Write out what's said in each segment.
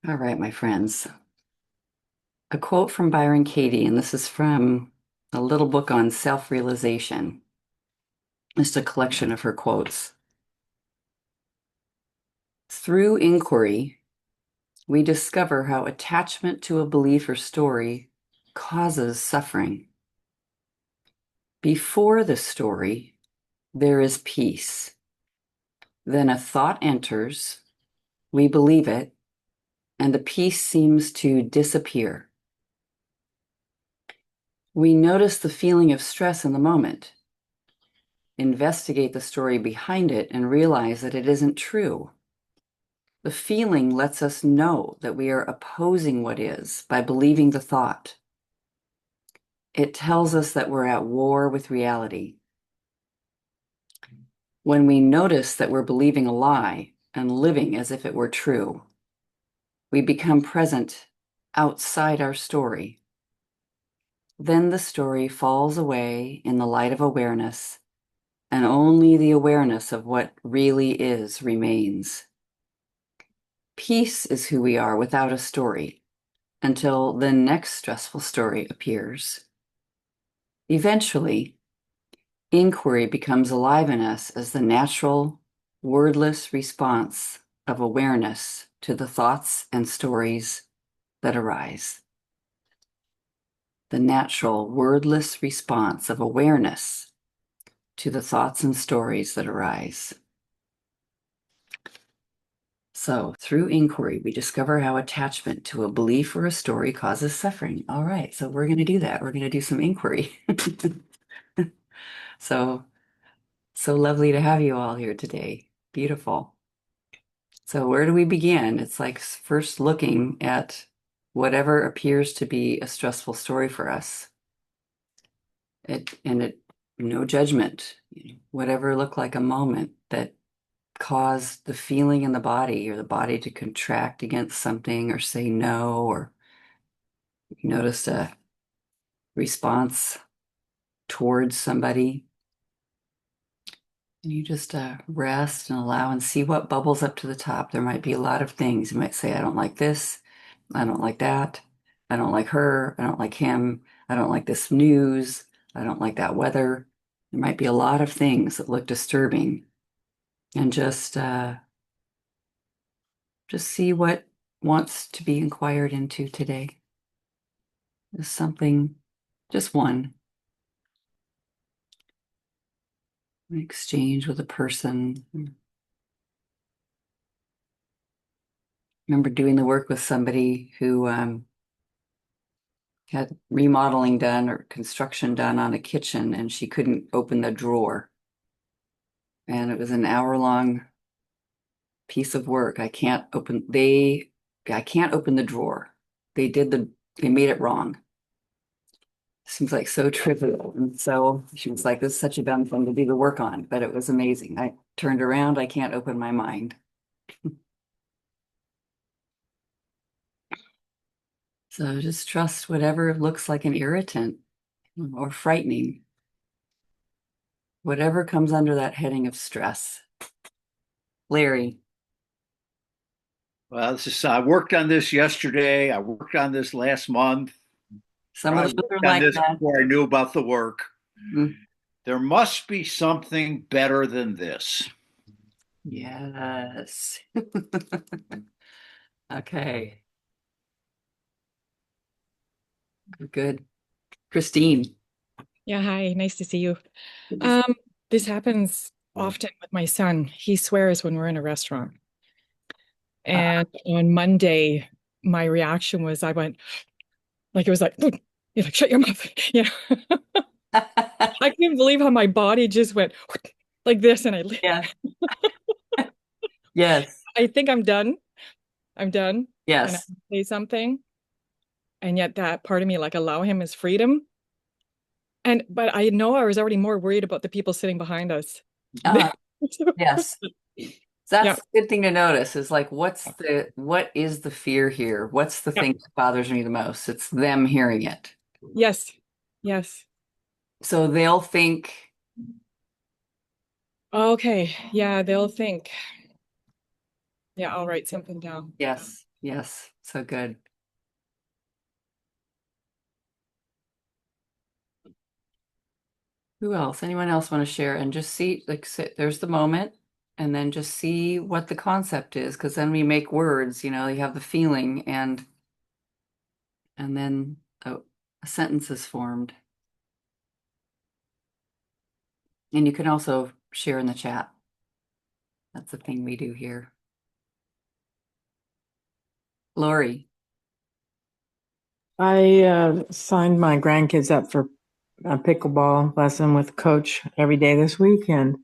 All right, my friends. A quote from Byron Katie, and this is from a little book on self-realization. Just a collection of her quotes. Through inquiry, we discover how attachment to a belief or story causes suffering. Before the story, there is peace. Then a thought enters, we believe it, and the peace seems to disappear. We notice the feeling of stress in the moment, investigate the story behind it, and realize that it isn't true. The feeling lets us know that we are opposing what is by believing the thought. It tells us that we're at war with reality. When we notice that we're believing a lie and living as if it were true, we become present outside our story. Then the story falls away in the light of awareness, and only the awareness of what really is remains. Peace is who we are without a story until the next stressful story appears. Eventually, inquiry becomes alive in us as the natural, wordless response of awareness to the thoughts and stories that arise. The natural, wordless response of awareness to the thoughts and stories that arise. So, through inquiry, we discover how attachment to a belief or a story causes suffering. All right, so we're going to do that. We're going to do some inquiry. So, so lovely to have you all here today. Beautiful. So, where do we begin? It's like first looking at whatever appears to be a stressful story for us. No judgment, whatever looked like a moment that caused the feeling in the body or the body to contract against something or say no, or you noticed a response towards somebody. And you just rest and allow and see what bubbles up to the top. There might be a lot of things. You might say, I don't like this. I don't like that. I don't like her. I don't like him. I don't like this news. I don't like that weather. There might be a lot of things that look disturbing. And just see what wants to be inquired into today. Is something, just one, exchange with a person. Remember doing the work with somebody who had remodeling done or construction done on a kitchen, and she couldn't open the drawer. And it was an hour-long piece of work. I can't open the drawer. They made it wrong. Seems like so trivial. And so she was like, this is such a dumb thing to do the work on, but it was amazing. I turned around, I can't open my mind. So just trust whatever looks like an irritant or frightening, whatever comes under that heading of stress. Larry. Well, I worked on this yesterday. I worked on this last month. Some of I those are worked on like this that. before I knew about the work. Mm. There must be something better than this. Yes. Okay. Good. Christine. Yeah, hi, nice to see you. Um, this happens often with my son. He swears when we're in a restaurant. Uh, And on Monday, my reaction was I went like it was like, you're like, shut your mouth. Yeah. I couldn't believe how my body just went like this. And yeah. Yes. I think I'm done. I'm done. And I Yes. say something. And yet that part of me, like allow him his freedom. But I know I was already more worried about the people sitting behind us. Uh, yes. Yeah. That's a good thing to notice is like, what is the fear here? What's the Yeah. thing that bothers me the most? It's them hearing it. Yes. Yes. So they'll think, Okay. Yeah, they'll think. Yeah, I'll write something down. yes, Yes. So good. Who else? Anyone else want to share? And just see, like, there's the moment, and then just see what the concept is, because then we make words, you have the feeling, and then a sentence is formed. And you can also share in the chat. That's the thing we do here. Lori. I signed my grandkids up for a pickleball lesson with coach every day this week, and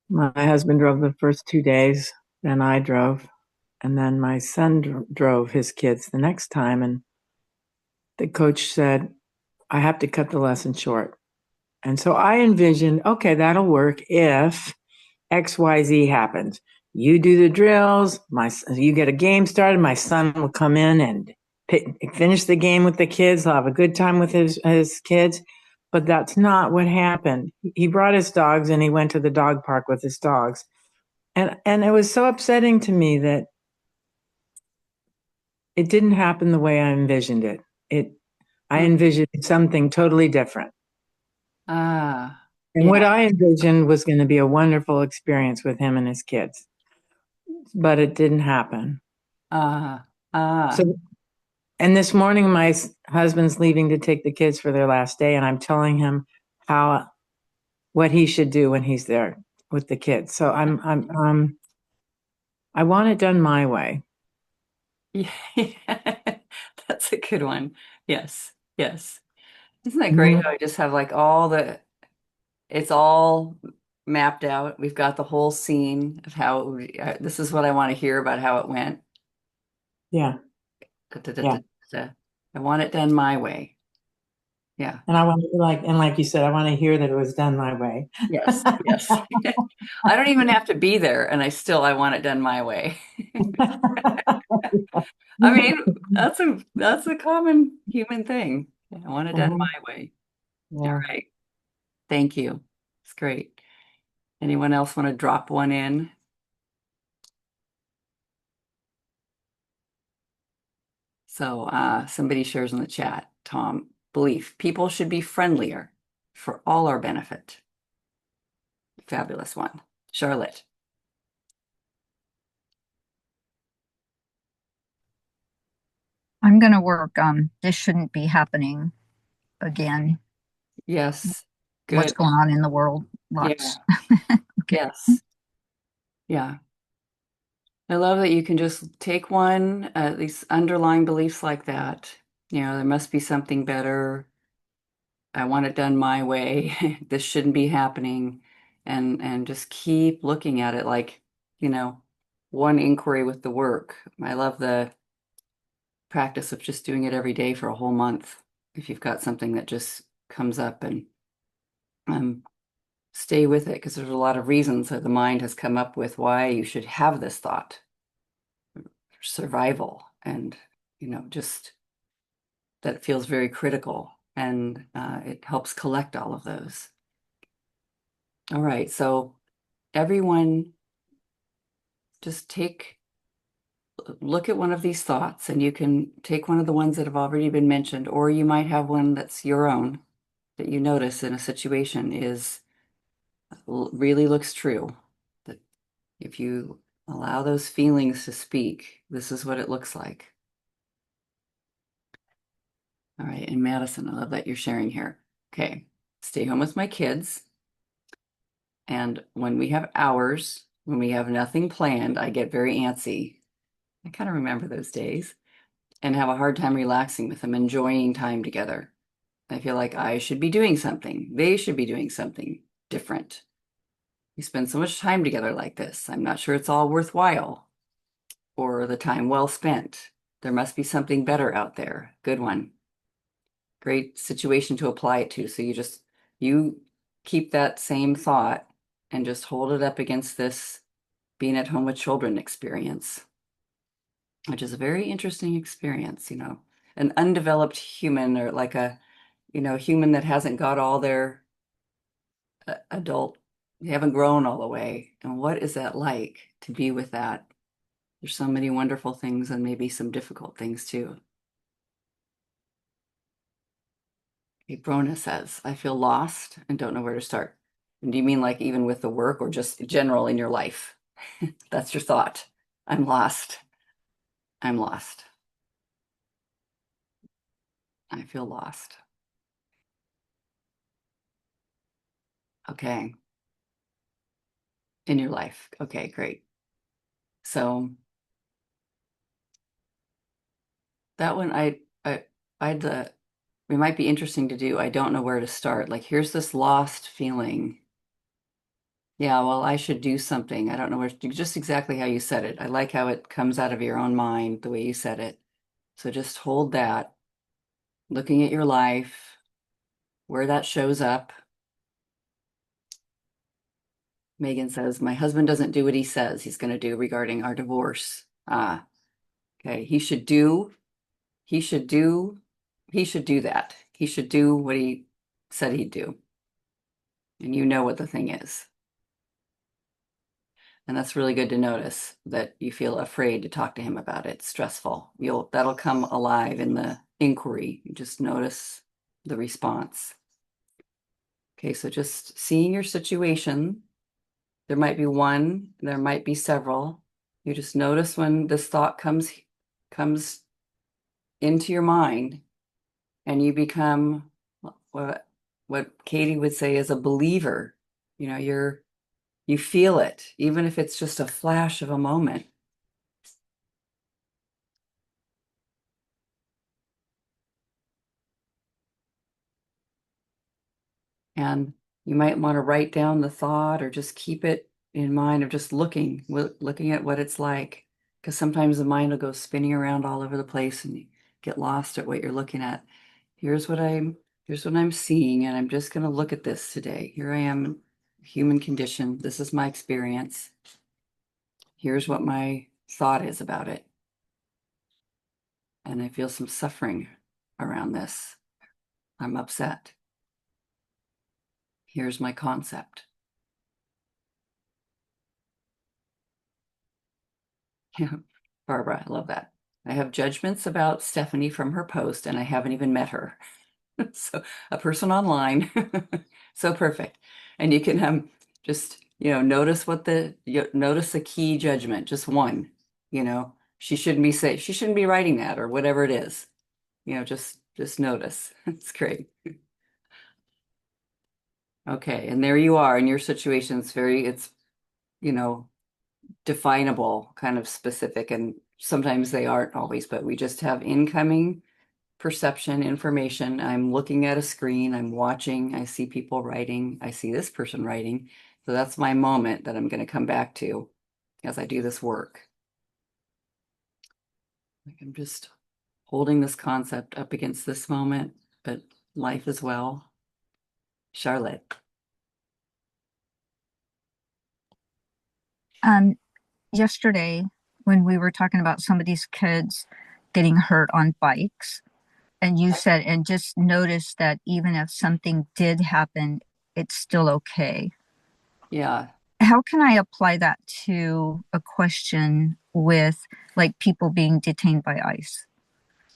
my husband drove the first 2 days, then I drove, and then my son drove his kids the next time. And the coach said, I have to cut the lesson short. And so I envisioned, okay, that'll work if XYZ happens. You do the drills, you get a game started, my son will come in and finish the game with the kids. He'll have a good time with his kids. But that's not what happened. He brought his dogs and he went to the dog park with his dogs. And it was so upsetting to me that it didn't happen the way I envisioned it. I Hmm. envisioned something totally different. Ah, And what yeah. I envisioned was going to be a wonderful experience with him and his kids, but it didn't happen. Ah, ah. So, and this morning, my husband's leaving to take the kids for their last day, and I'm telling him what he should do when he's there with the kids. So I want it done my way. Yeah. That's a good one. Yes. Yes. Isn't that great Mhm. how I just have like it's all mapped out. We've got the whole scene of this is what I want to hear about how it went. Yeah, Da, da, da, yeah. da, da. I want it done my way. Yeah. And I want to like you said, I want to hear that it was done my way. Yes. Yes. I don't even have to be there, and I want it done my way. I mean, that's a common human thing. I want it done Mhm. my way. All Yeah. right. Thank you. It's great. Anyone else want to drop one in? So somebody shares in the chat, Tom, belief. People should be friendlier for all our benefit. Fabulous one. Charlotte. I'm going to work on this shouldn't be happening again. Yes. What's Good. going on in the world? Yeah. Lots. Okay. Yes. Yeah. I love that you can just take one, these underlying beliefs like that. There must be something better. I want it done my way. This shouldn't be happening. And just keep looking at it like, you know, one inquiry with the work. I love the practice of just doing it every day for a whole month. If you've got something that just comes up and um, stay with it, because there's a lot of reasons that the mind has come up with why you should have this thought. Survival and, just that feels very critical. And it helps collect all of those. All right. So everyone just look at one of these thoughts, and you can take one of the ones that have already been mentioned, or you might have one that's your own that you notice in a situation is really looks true. That if you allow those feelings to speak, this is what it looks like. All right. And Madison, I love that you're sharing here. Okay. Stay home with my kids. And when we have hours, when we have nothing planned, I get very antsy. I kind of remember those days and have a hard time relaxing with them, enjoying time together. I feel like I should be doing something. They should be doing something different. We spend so much time together like this. I'm not sure it's all worthwhile or the time well spent. There must be something better out there. Good one. Great situation to apply it to. So you keep that same thought and just hold it up against this being at home with children experience, which is a very interesting experience, an undeveloped human or like a, human that hasn't got all their adult, they haven't grown all the way. And what is that like to be with that There's so many wonderful things and maybe some difficult things too. Okay, Brona says, I feel lost and don't know where to start. And do you mean like even with the work or just general in your life? That's your thought. I'm lost. I'm lost. I feel lost. Okay. In your life. Okay, great. So that one I'd it might be interesting to do. I don't know where to start. Like here's this lost feeling. Yeah, well, I should do something. I don't know where to do, just exactly how you said it. I like how it comes out of your own mind, the way you said it. So just hold that, looking at your life, where that shows up. Megan says, my husband doesn't do what he says he's going to do regarding our divorce. Ah, okay. He should do, he should do that. He should do what he said he'd do. And you know what the thing is. And that's really good to notice that you feel afraid to talk to him about it. It's stressful. That'll come alive in the inquiry. You just notice the response. Okay, so just seeing your situation. There might be one, there might be several. You just notice when this thought comes into your mind and you become what Katie would say is a believer. You know, you feel it, even if it's just a flash of a moment. And you might want to write down the thought or just keep it in mind of just looking at what it's like. Because sometimes the mind will go spinning around all over the place and you get lost at what you're looking at. Here's what I'm seeing, and I'm just going to look at this today. Here I am, human condition. This is my experience. Here's what my thought is about it. And I feel some suffering around this. I'm upset. Here's my concept. Yeah, Barbara, I love that. I have judgments about Stephanie from her post, and I haven't even met her. So a person online, so perfect. And you can just notice notice the key judgment, just one. She shouldn't be writing that or whatever it is. Just notice. It's great. Okay, and there you are in your situation. It's you know definable, kind of specific, and sometimes they aren't always, but we just have incoming perception information. I'm looking at a screen, I'm watching, I see people writing, I see this person writing. So that's my moment that I'm going to come back to as I do this work. Like I'm just holding this concept up against this moment, but life as well. Charlotte. Yesterday when we were talking about somebody's kids getting hurt on bikes, and you said, and just notice that even if something did happen, it's still okay. Yeah. How can I apply that to a question with like people being detained by ICE?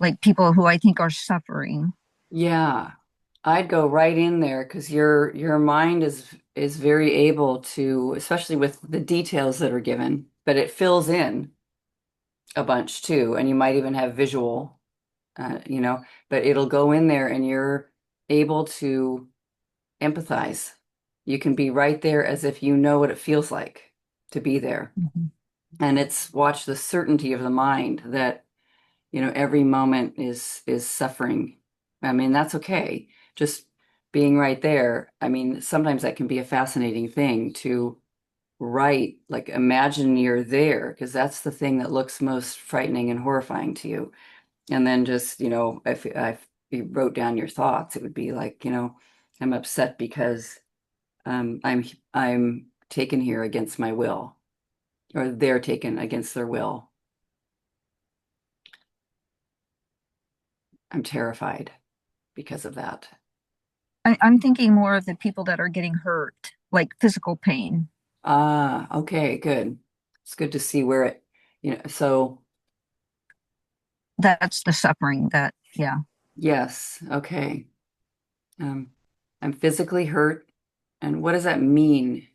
Like people who I think are suffering. Yeah. I'd go right in there because your mind is very able to, especially with the details that are given, but it fills in a bunch too, and you might even have visual, but it'll go in there and you're able to empathize. You can be right there as if you know what it feels like to be there. Mhm. And it's watch the certainty of the mind that, every moment is suffering. I mean, that's okay. Just being right there. I mean, sometimes that can be a fascinating thing to write, like imagine you're there, because that's the thing that looks most frightening and horrifying to you. And then just, if you wrote down your thoughts, it would be like, I'm upset because I'm taken here against my will, or they're taken against their will. I'm terrified because of that. I'm thinking more of the people that are getting hurt, like physical pain. Ah, okay, good. It's good to see where So That's the suffering that, yeah, yes, okay. Um, I'm physically hurt. And what does that mean?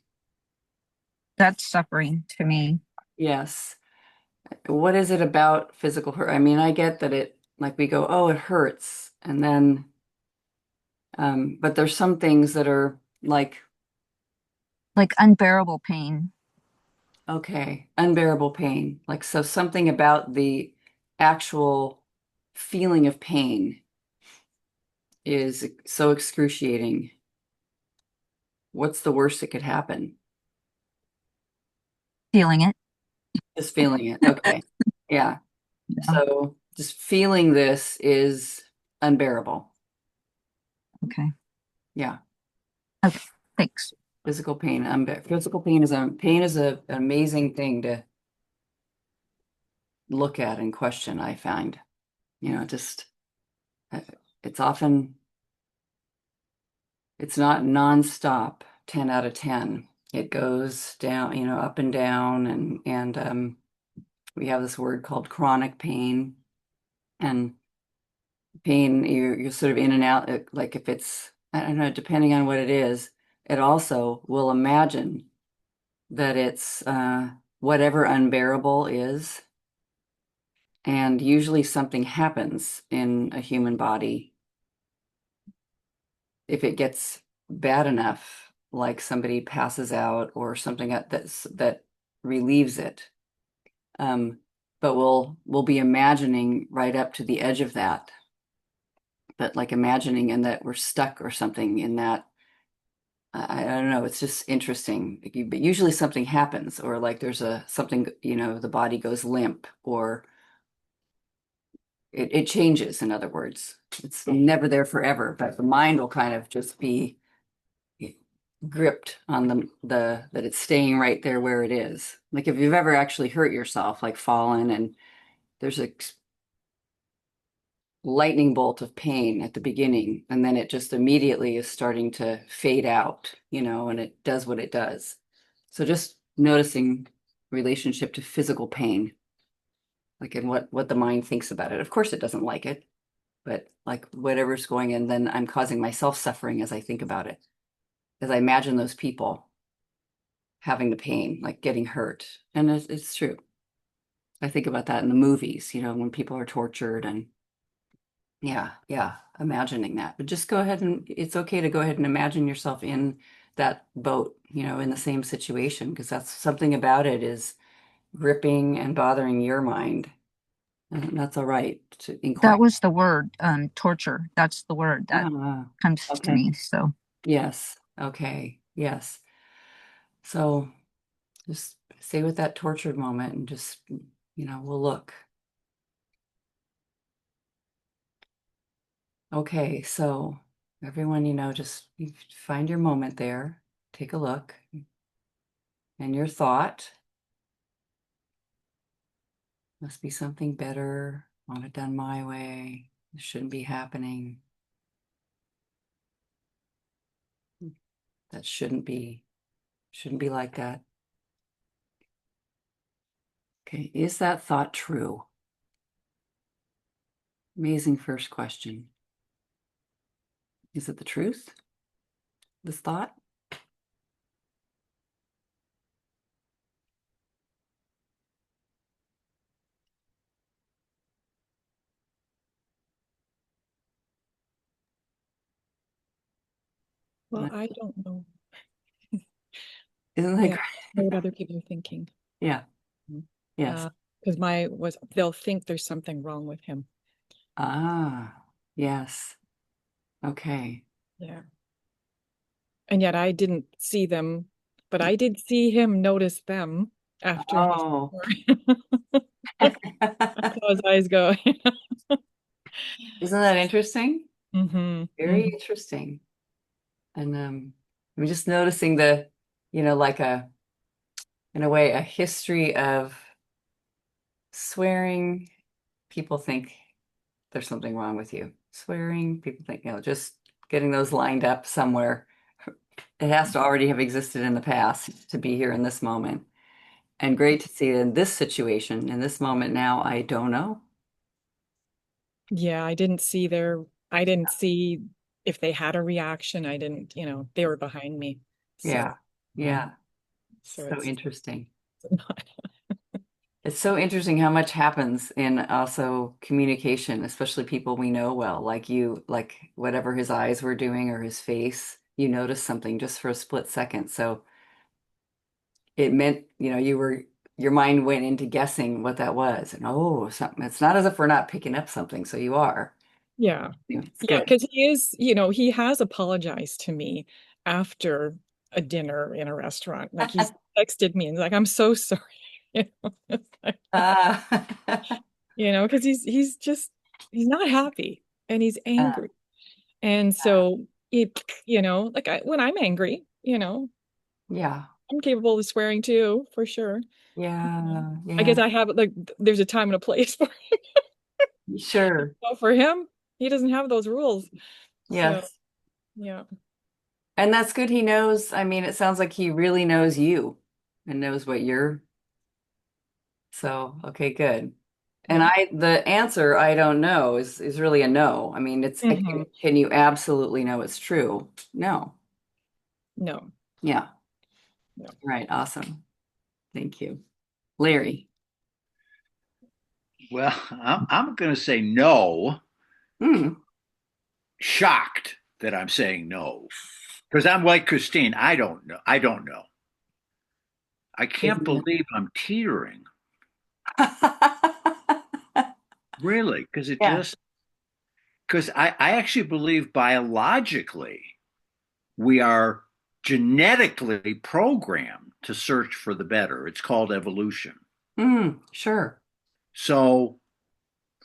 that's suffering to me. Yes. What is it about physical hurt? I mean, I get that like we go, oh, it hurts. And then, but there's some things that are like, Like unbearable pain. okay, unbearable pain. Like, so something about the actual feeling of pain is so excruciating. What's the worst that could happen? Feeling it. Just feeling it. Okay. Yeah. Yeah. So just feeling this is unbearable. Okay. Yeah. Okay. Thanks. Physical pain. Physical pain is an amazing thing to look at and question, I find. Just uh, it's often it's not nonstop, 10 out of 10. It goes down, up and down and we have this word called chronic pain. And pain, you're sort of in and out, like if it's, I don't know, depending on what it is, it also will imagine that it's whatever unbearable is. And usually something happens in a human body if it gets bad enough, like somebody passes out or something that relieves it. Um, but we'll be imagining right up to the edge of that, but like imagining and that we're stuck or something in that. I don't know. It's just interesting. But usually something happens, or like there's something, the body goes limp, or it changes, in other words. It's never there forever, but the mind will kind of just be gripped on that it's staying right there where it is. Like if you've ever actually hurt yourself, like fallen, and there's a lightning bolt of pain at the beginning, and then it just immediately is starting to fade out, and it does what it does. So just noticing relationship to physical pain, like in what the mind thinks about it. Of course, it doesn't like it, but like whatever's going in, then I'm causing myself suffering as I think about it, as I imagine those people having the pain, like getting hurt. And it's true. I think about that in the movies, when people are tortured and yeah, yeah, imagining that. But just go ahead and it's okay to go ahead and imagine yourself in that boat, in the same situation, because that's something about it is gripping and bothering your mind. And that's all right to That inquire. was the word, torture. That's the word that Ah, comes to okay. me. So Yes. Okay. Yes. So just stay with that tortured moment and just, we'll look. Okay. So everyone, just you find your moment there, take a look, and your thought must be something better. Want it done my way. This shouldn't be happening. That shouldn't be like that. Okay. Is that thought true? Amazing first question. Is it the truth? This thought? Well, I don't know. Isn't that Yeah, great? know what other people are thinking. Yeah. Yes. Because they'll think there's something wrong with him. Ah, yes. Okay. Yeah. And yet I didn't see them, but I did see him notice them after he Oh. I saw his eyes go. Isn't that interesting? hmm Very interesting. And I'm just noticing like in a way, a history of swearing. People think there's something wrong with you. Swearing, people think, just getting those lined up somewhere. It has to already have existed in the past to be here in this moment. And great to see in this situation, in this moment now, I don't know. Yeah, I didn't see if they had a reaction. I didn't, they were behind me. So, Yeah. yeah. Yeah. So So interesting. not, It's so interesting how much happens in also communication, especially people we know well, like you, like whatever his eyes were doing or his face, you notice something just for a split second. So it meant, your mind went into guessing what that was. And oh, something. It's not as if we're not picking up something. So you are. yeah. It's Yeah, good. because he has apologized to me after a dinner in a restaurant. Like he's texted me and like, I'm so sorry. It's like, Uh, because he's not happy and he's uh, angry. And so like when I'm angry, yeah. I'm capable of swearing too, for sure. Yeah. I guess Yeah. I have like there's a time and a place for Sure. well, for him. He doesn't have those rules. So Yes. yeah. And that's good. He knows. I mean, it sounds like he really knows you and knows what you're. So, okay, good. And Yeah. the answer I don't know is really a no. I mean, Hmm. can you absolutely know it's true? No. No, Yeah. no. All right. Awesome. Thank you. Larry. Well, I'm going to say no, Hmm. shocked that I'm saying no. Because I'm like Christine. I don't know. I don't know. I can't Isn't believe I'm teetering. it? Really, because Yeah. I actually believe biologically we are genetically programmed to search for the better. It's called evolution. Sure. So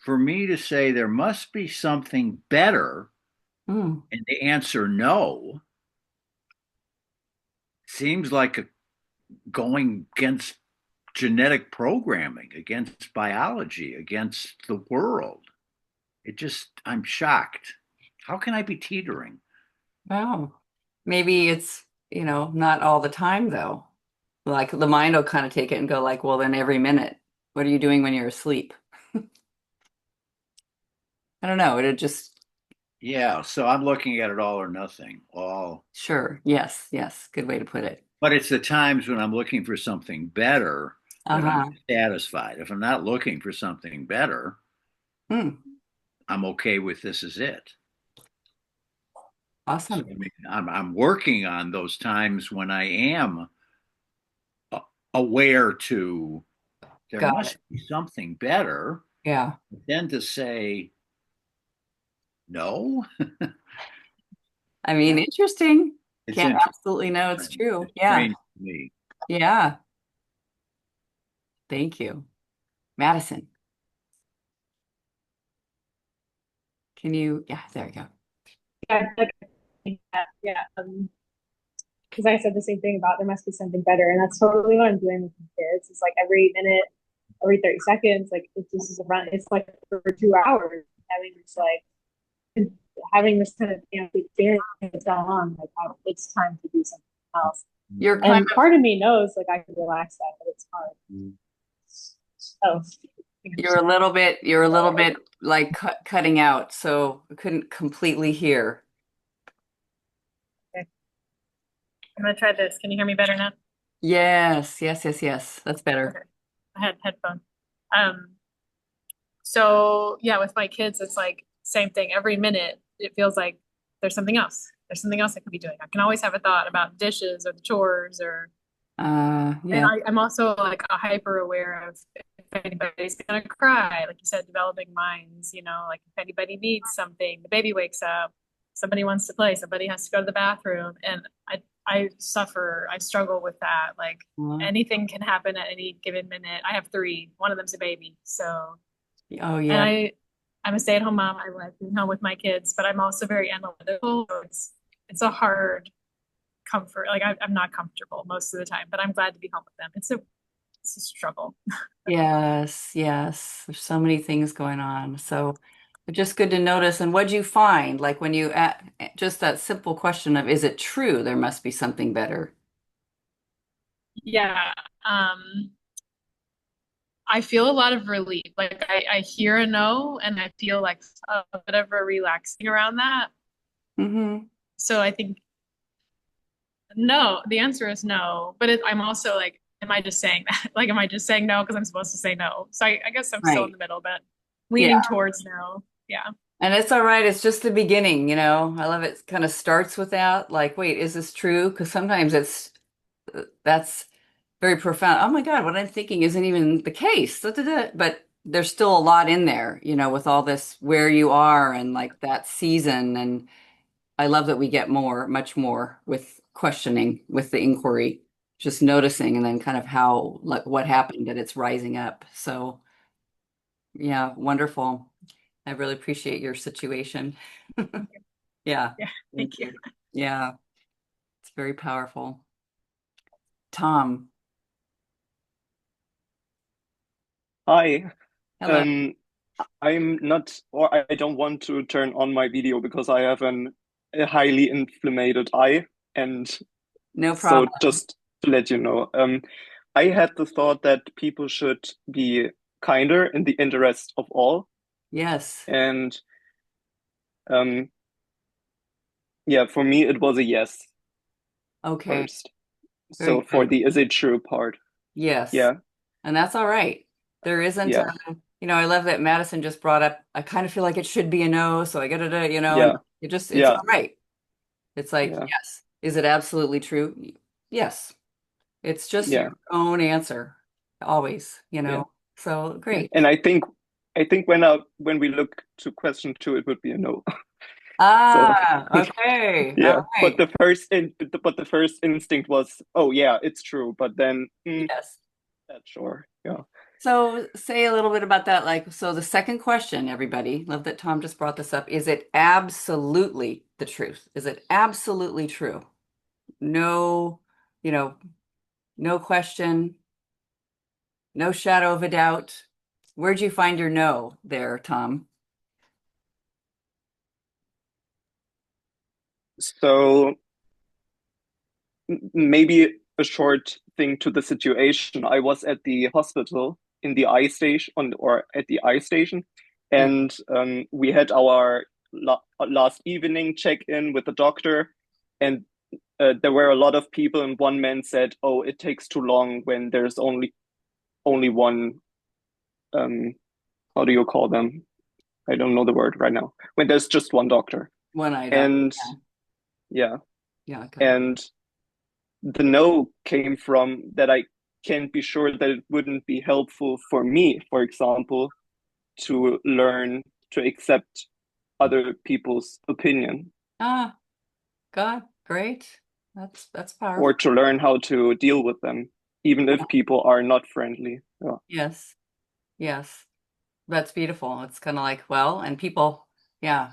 for me to say there must be something better Mm. and the answer no seems like going against genetic programming, against biology, against the world. I'm shocked. How can I be teetering? Wow. Maybe it's, not all the time though. Like the mind will kind of take it and go like, well, then every minute, what are you doing when you're asleep? I don't know. It'll just, Yeah, so I'm looking at it all or nothing. All, sure. Yes. Yes. Good way to put it. but it's the times when I'm looking for something better that I'm Uh-huh. satisfied. If I'm not looking for something better, Hmm. I'm okay with this is it. So I Awesome. mean, I'm working on those times when I am aware to there Got it. must be something better. Yeah. Then to say no, I mean, interesting. it's Can't interesting. absolutely know it's true. It's Yeah. strange to me. Yeah. Thank you. Madison, can you, yeah, there you go. Yeah, like, yeah. Because I said the same thing about there must be something better, and that's totally what I'm doing with my kids. It's like every minute, every 30 seconds, like it's just is a run. It's like for 2 hours having this kind of experience going on. Like it's time to do something else. You're kind And part of me knows like I can relax that, but it's hard. Oh, you're a little bit like cutting out, so I couldn't completely hear. okay. I'm gonna try this. Can you hear me better now? Yes, yes, yes, yes. That's better. Okay. I had headphones. Um, So yeah, with my kids, it's like same thing. Every minute, it feels like there's something else. There's something else I could be doing. I can always have a thought about dishes or the chores or and Yeah. I'm also like a hyper aware of if anybody's gonna cry, like you said, developing minds, like if anybody needs something, the baby wakes up, somebody wants to play, somebody has to go to the bathroom. And I struggle with that. Like anything can happen at any given minute. I have three, one of them's a baby. So Oh, and yeah. I'm a stay-at-home mom. I like being home with my kids, but I'm also very analytical. So it's a hard comfort. Like I'm not comfortable most of the time, but I'm glad to be home with them. It's a struggle. Yes, yes. There's so many things going on. So just good to notice. And what'd you find? Like when you just that simple question of, is it true there must be something better? Yeah. Um, I feel a lot of relief. Like I hear a no and I feel like a bit of a relaxing around that. Mm-hmm. So I think no, the answer is no. But I'm also like, am I just saying that? Like, am I just saying no because I'm supposed to say no? So I guess I'm still in Right. the middle, but Yeah. leaning towards no. Yeah. And it's all right. It's just the beginning, you know. I love it. Kind of starts with that. Like, wait, is this true? Because sometimes that's very profound. Oh my God, what I'm thinking isn't even the case. Da, da, da. But there's still a lot in there, you know, with all this where you are and like that season. And I love that we get more, much more with questioning, with the inquiry, just noticing and then kind of how, like what happened that it's rising up. So yeah, wonderful. I really appreciate your situation. Yeah. Yeah. Thank Thank you. you. Yeah, it's very powerful. Tom, Hi. hello. Um, I'm not, or I don't want to turn on my video because I have a highly inflamed eye. And No so problem. just to let you know, I had the thought that people should be kinder in the interest of all. Yes. And um, yeah, for me, it was a yes Okay. first. Very So for good. the is it true part, Yes. yeah, And that's all right. There isn't yeah, I love that Madison just brought up, I kind of feel like it should be a no, so I gotta, and yeah, it's yeah, all right. It's like, yeah, yes. Is it absolutely true? Yes. It's just your yeah, own answer, always, yeah. So Yeah. great. And I think when we look to question two, it would be a no. So Ah, okay. All yeah, right. but the first instinct was, oh yeah, it's true. But then, Yes. not sure. Yeah. So say a little bit about that. Like, so the second question, everybody, love that Tom just brought this up. Is it absolutely the truth? Is it absolutely true? No, you know, no question, no shadow of a doubt. Where'd you find your no there, Tom? So maybe a short thing to the situation. I was at the hospital in the eye station or at the eye station, Yeah. and we had our last evening check-in with the doctor, and there were a lot of people, and one man said, "Oh, it takes too long when there's only one. Um, how do you call them? I don't know the word right now. When there's just one doctor." One-eye doctor. And Yeah. yeah, Yeah. Go ahead. and the no came from that I can't be sure that it wouldn't be helpful for me, for example, to learn to accept other people's opinion Ah, God, great. That's or powerful. to learn how to deal with them, even if people are not friendly. Yeah. Yes. Yes. That's beautiful. It's kind of like, well, and people, yeah.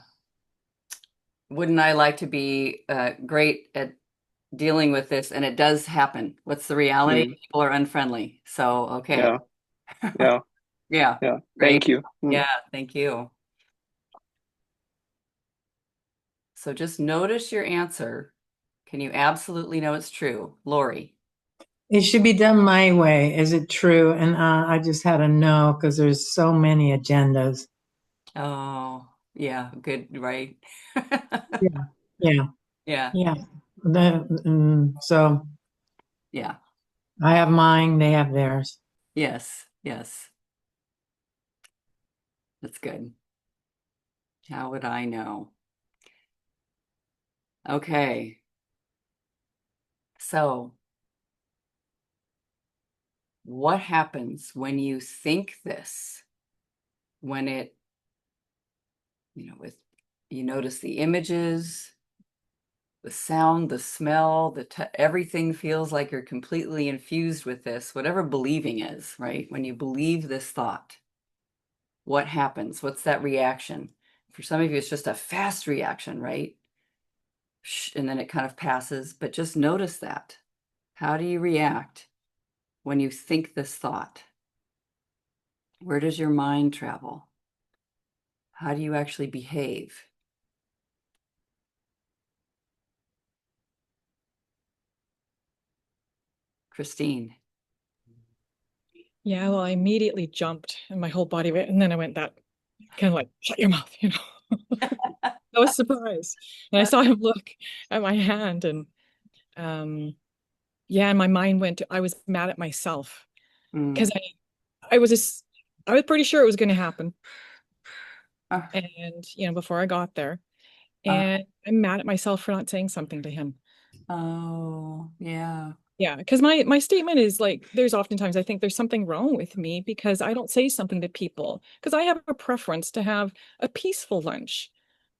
Wouldn't I like to be great at dealing with this? And it does happen. What's the reality? Mm, People are unfriendly. So, okay. yeah. Yeah. Yeah. Yeah. Great. Thank you. Mm. Yeah. Thank you. So just notice your answer. Can you absolutely know it's true? Lori. It should be done my way. Is it true? And I just had a no because there's so many agendas. Oh, yeah. Good. Right. Yeah. Yeah. Yeah. Yeah. So Yeah. I have mine, they have theirs. Yes. Yes. That's good. How would I know? Okay. So what happens when you think this? When it, with you notice the images, the sound, the smell, everything feels like you're completely infused with this, whatever believing is, right? When you believe this thought, what happens? What's that reaction? For some of you, it's just a fast reaction, right? And then it kind of passes, but just notice that. How do you react when you think this thought? Where does your mind travel? How do you actually behave? Christine. Yeah, well, I immediately jumped and my whole body went, and then I went that kind of like, shut your mouth, you know. I was surprised. And I saw him look at my hand and yeah, and my mind went to, I was mad at myself because Mm. I was just I was pretty sure it was going to happen. Uh, And you know, before I got there. uh, And I'm mad at myself for not saying something to him. oh, yeah. Yeah, because my statement is like there's oftentimes I think there's something wrong with me because I don't say something to people because I have a preference to have a peaceful lunch,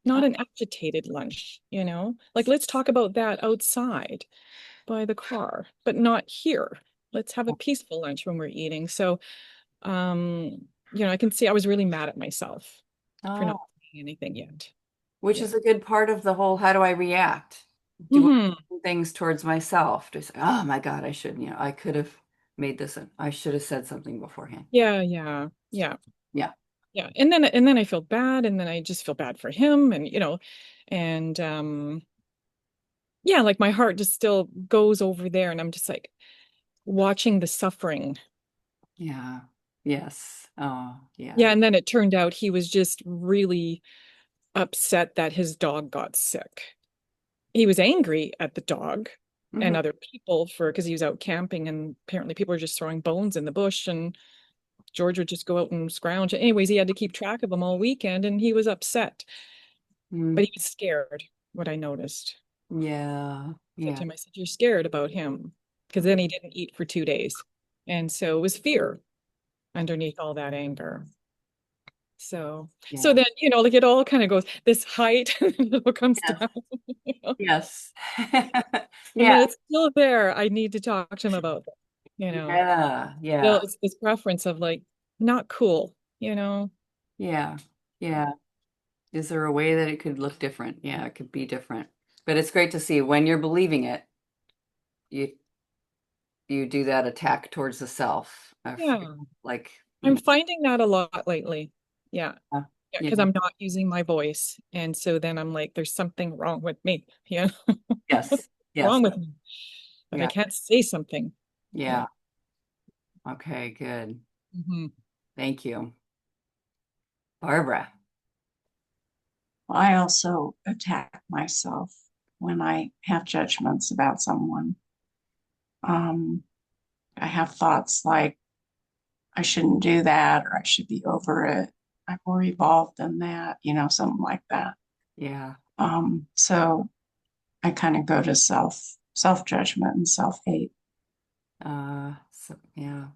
not an agitated lunch, you know? Like let's talk about that outside by the car, but not here. Let's have a peaceful lunch when we're eating. So, you know, I can see I was really mad at myself for not Oh, saying anything yet. which Yeah. is a good part of the whole, how do I react? Do I Hmm. do things towards myself? To say, oh my God, I should, I could have made this, I should have said something beforehand. Yeah, yeah, yeah. Yeah. Yeah. And then I feel bad and then I just feel bad for him and you know and yeah, like my heart just still goes over there and I'm just like watching the suffering. Yeah. Yes. Oh, Yeah, yeah. and then it turned out he was just really upset that his dog got sick. He was angry at the dog and Hmm. other people for because he was out camping and apparently people were just throwing bones in the bush and George would just go out and scrounge. Anyways, he had to keep track of them all weekend and he was upset, Mm. but he was scared, what I noticed. Yeah. Said to Yeah. him, I said, you're scared about him. Because then he didn't eat for 2 days. And so it was fear underneath all that anger. So Yeah. then, you know, like it all kind of goes this height and then it all comes Yes. down, you know? Yes. And Yeah. then it's still there. I need to talk to him about that, you know. Yeah. Still, Yeah. it's this preference of like, not cool, you know. Yeah. Yeah. Is there a way that it could look different? Yeah, it could be different. But it's great to see when you're believing it, you you do that attack towards the self. Yeah. Like, I'm finding that a lot lately. Yeah. yeah. Yeah, Yeah. because I'm not using my voice. And so then I'm like, there's something wrong with me. Yeah. Yes. Yes. Wrong with me. But I Yeah. can't say something. Yeah. Yeah. Okay, good. Mhm. Thank you. Barbara. I also attack myself when I have judgments about someone. Um, I have thoughts like, I shouldn't do that, or I should be over it. I'm more evolved than that, something like that. Yeah. So I kind of go to self judgment and self hate. So yeah.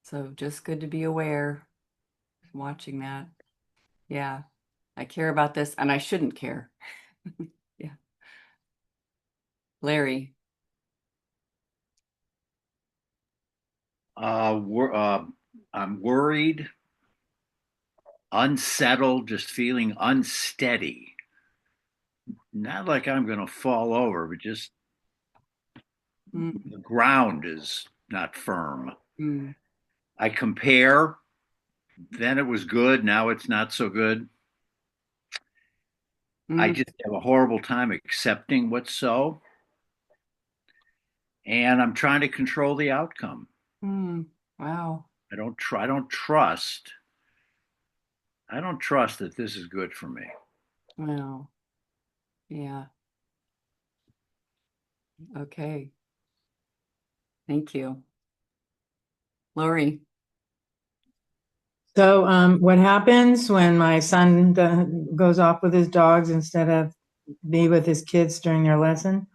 So just good to be aware, watching that. Yeah. I care about this and I shouldn't care. Yeah. Larry. I'm worried, unsettled, just feeling unsteady. Not like I'm going to fall over, but just Mm, the ground is not firm. mm, I compare, then it was good, now it's not so good. I mm, just have a horrible time accepting what's so, and I'm trying to control the outcome. mm. Wow. I don't trust that this is good for me. Wow. Yeah. Okay. Thank you. Lori. So, what happens when my son goes off with his dogs instead of be with his kids during their lesson?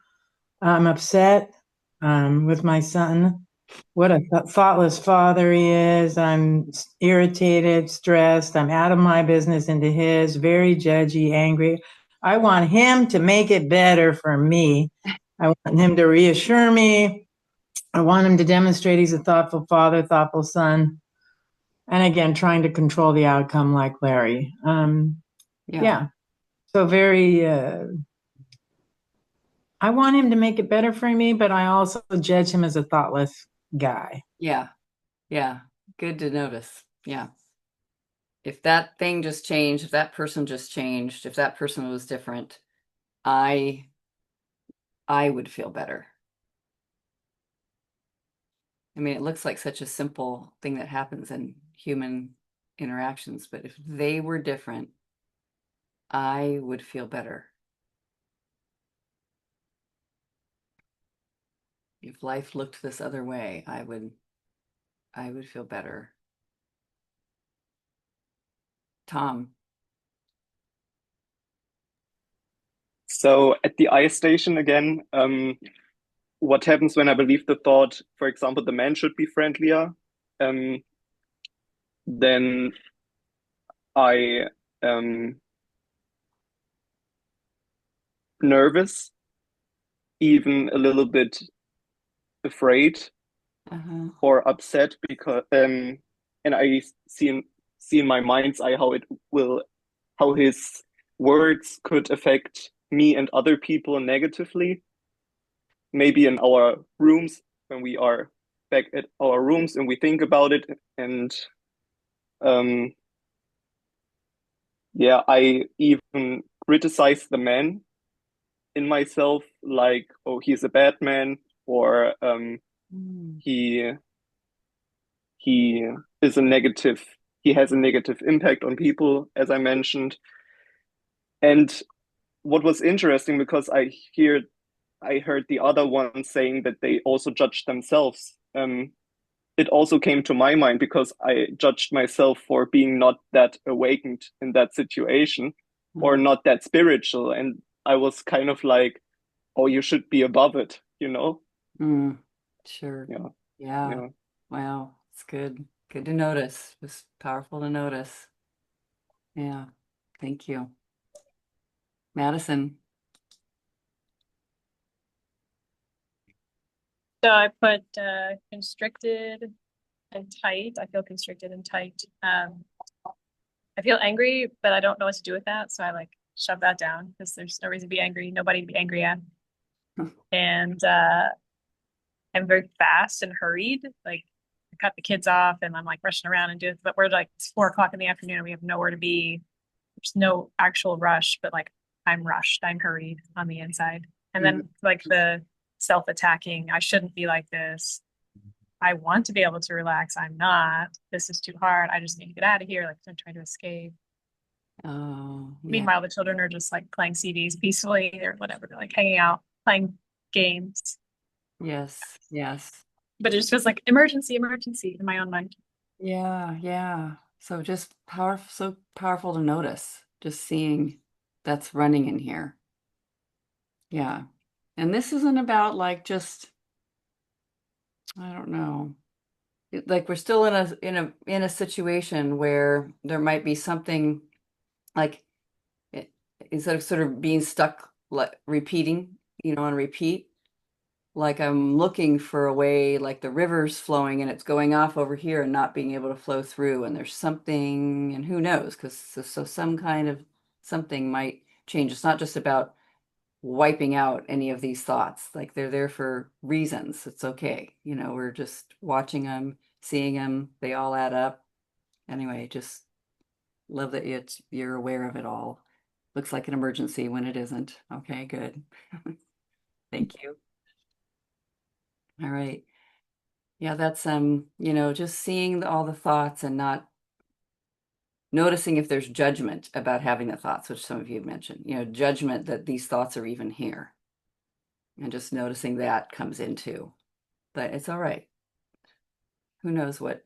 I'm upset with my son. What a thoughtless father he is. I'm irritated, stressed. I'm out of my business into his, very judgy, angry. I want him to make it better for me. I want him to reassure me. I want him to demonstrate he's a thoughtful father, thoughtful son. And again, trying to control the outcome like Larry. Yeah. Yeah. So very, I want him to make it better for me, but I also judge him as a thoughtless guy. Yeah. Yeah. Good to notice. Yeah. If that thing just changed, if that person just changed, if that person was different, I I would feel better. I mean, it looks like such a simple thing that happens in human interactions, but if they were different, I would feel better. If life looked this other way, I would feel better. Tom. So at the I station again, what happens when I believe the thought, for example, the man should be friendlier? Um, then I nervous, even a little bit afraid Uh-huh. or upset because and I see in my mind's eye how his words could affect me and other people negatively. Maybe in our rooms when we are back at our rooms and we think about it and um yeah, I even criticize the man in myself, like, oh, he's a bad man, or Mm. he he is a negative, he has a negative impact on people, as I mentioned. And what was interesting, because I heard the other one saying that they also judge themselves. It also came to my mind because I judged myself for being not that awakened in that situation or Mm. not that spiritual. And I was kind of like, oh, you should be above it, you know? Mm. Sure. Yeah, Yeah. yeah. Wow. It's good. Good to notice. It's powerful to notice. Yeah. Thank you. Madison. So I put constricted and tight. I feel constricted and tight. I feel angry, but I don't know what to do with that. So I like shove that down because there's no reason to be angry, nobody to be angry at. And I'm very fast and hurried. Like I cut the kids off and I'm like rushing around and doing, but we're like it's 4 o'clock in the afternoon and we have nowhere to be. There's no actual rush, but like I'm rushed, I'm hurried on the inside. And then like the self-attacking, I shouldn't be like this. I want to be able to relax. I'm not. This is too hard. I just need to get out of here. Like I'm trying to escape. Oh, yeah. Meanwhile, the children are just like playing CDs peacefully or whatever. They're like hanging out, playing games. Yes. Yes. But it just feels like emergency, emergency in my own mind. Yeah. Yeah. So just powerful, so powerful to notice, just seeing that's running in here. Yeah. And this isn't about like just, I don't know. Like we're still in a situation where there might be something like it, instead of sort of being stuck like repeating, on repeat, like I'm looking for a way, like the river's flowing and it's going off over here and not being able to flow through, and there's something, and who knows, because so some kind of something might change. It's not just about wiping out any of these thoughts. Like they're there for reasons. It's okay. We're just watching them, seeing them. They all add up. Anyway, just love that you're aware of it all. Looks like an emergency when it isn't. Okay, good. Thank you. All right. Yeah, that's just seeing all the thoughts and not noticing if there's judgment about having the thoughts, which some of you have mentioned. Judgment that these thoughts are even here. And just noticing that comes into. But it's all right. Who knows what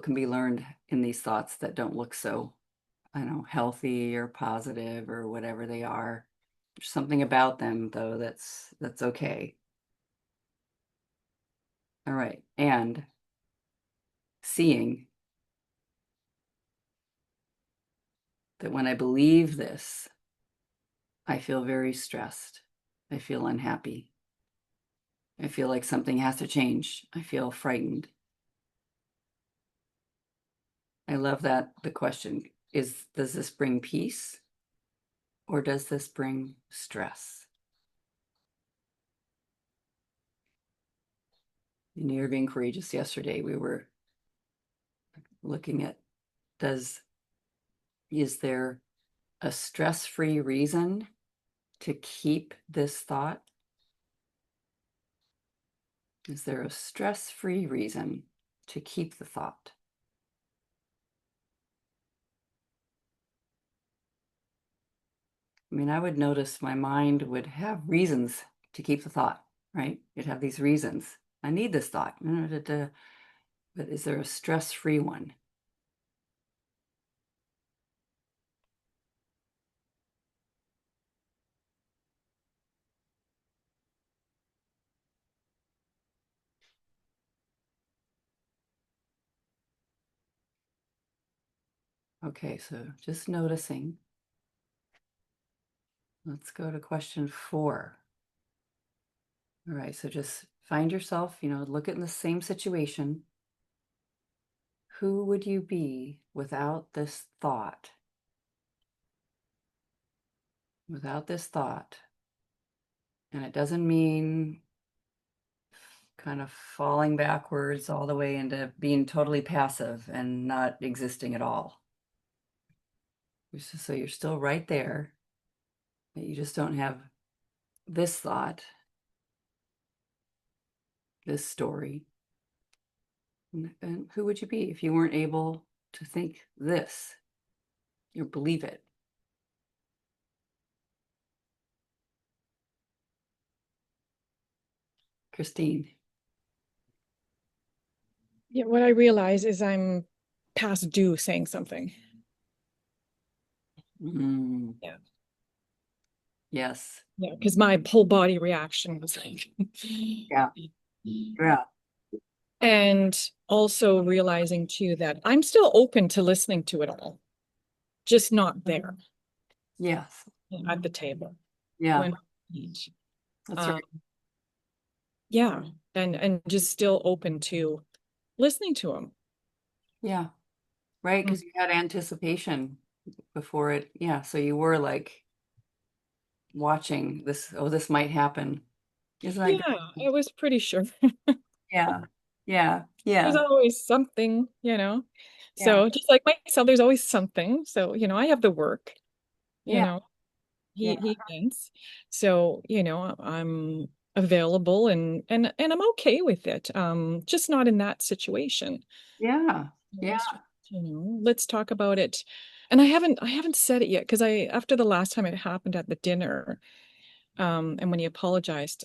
can be learned in these thoughts that don't look so, I don't know, healthy or positive or whatever they are. There's something about them though that's okay. All right. And seeing that when I believe this, I feel very stressed. I feel unhappy. I feel like something has to change. I feel frightened. I love that the question is, does this bring peace or does this bring stress? And you're being courageous yesterday. We were looking at is there a stress-free reason to keep this thought? Is there a stress-free reason to keep the thought? I mean, I would notice my mind would have reasons to keep the thought, right? It'd have these reasons. I need this thought. But is there a stress-free one? Okay, so just noticing. Let's go to question 4. All right, so just find yourself, look at the same situation. Who would you be without this thought? Without this thought. And it doesn't mean kind of falling backwards all the way into being totally passive and not existing at all. So you're still right there, but you just don't have this thought, this story. And who would you be if you weren't able to think this or believe it? Christine. Yeah, what I realize is I'm past due saying something. Mm, Yeah. yes. Yeah, because my whole body reaction was like, Yeah. Yeah. and also realizing too that I'm still open to listening to it all, just not there Yes. at the table Yeah. when we eat. That's right. Yeah, and just still open to listening to him. Yeah. Right. Because you had anticipation before it. Yeah. So you were like watching this. Oh, this might happen. Isn't that Yeah, good? I was pretty sure. Yeah. Yeah. There's Yeah. always something, Yeah. So just like myself, there's always something. So, I have the work, you Yeah. know, Yeah. he thinks. So, I'm available and I'm okay with it. Just not in that situation. Yeah. Yeah. Let's talk about it. And I haven't said it yet because after the last time it happened at the dinner, and when he apologized,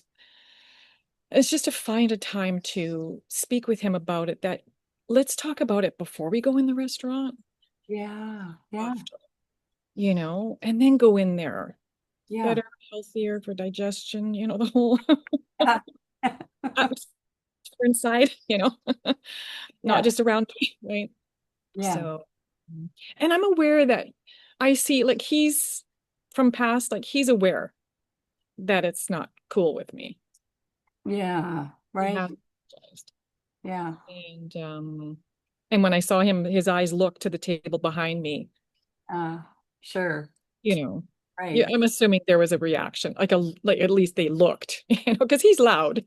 it's just to find a time to speak with him about it, that let's talk about it before we go in the restaurant, Yeah. Yeah. after, and then go in there. Yeah. Better, healthier for digestion, the whole atmosphere inside, not Yeah. just around me, right? Yeah. So, and I'm aware that I see, like, he's from past, like, he's aware that it's not cool with me. Yeah. He Right. has apologized. Yeah. And when I saw him, his eyes looked to the table behind me, Uh, sure. you know. Yeah, Right. I'm assuming there was a reaction, like at least they looked, because he's loud.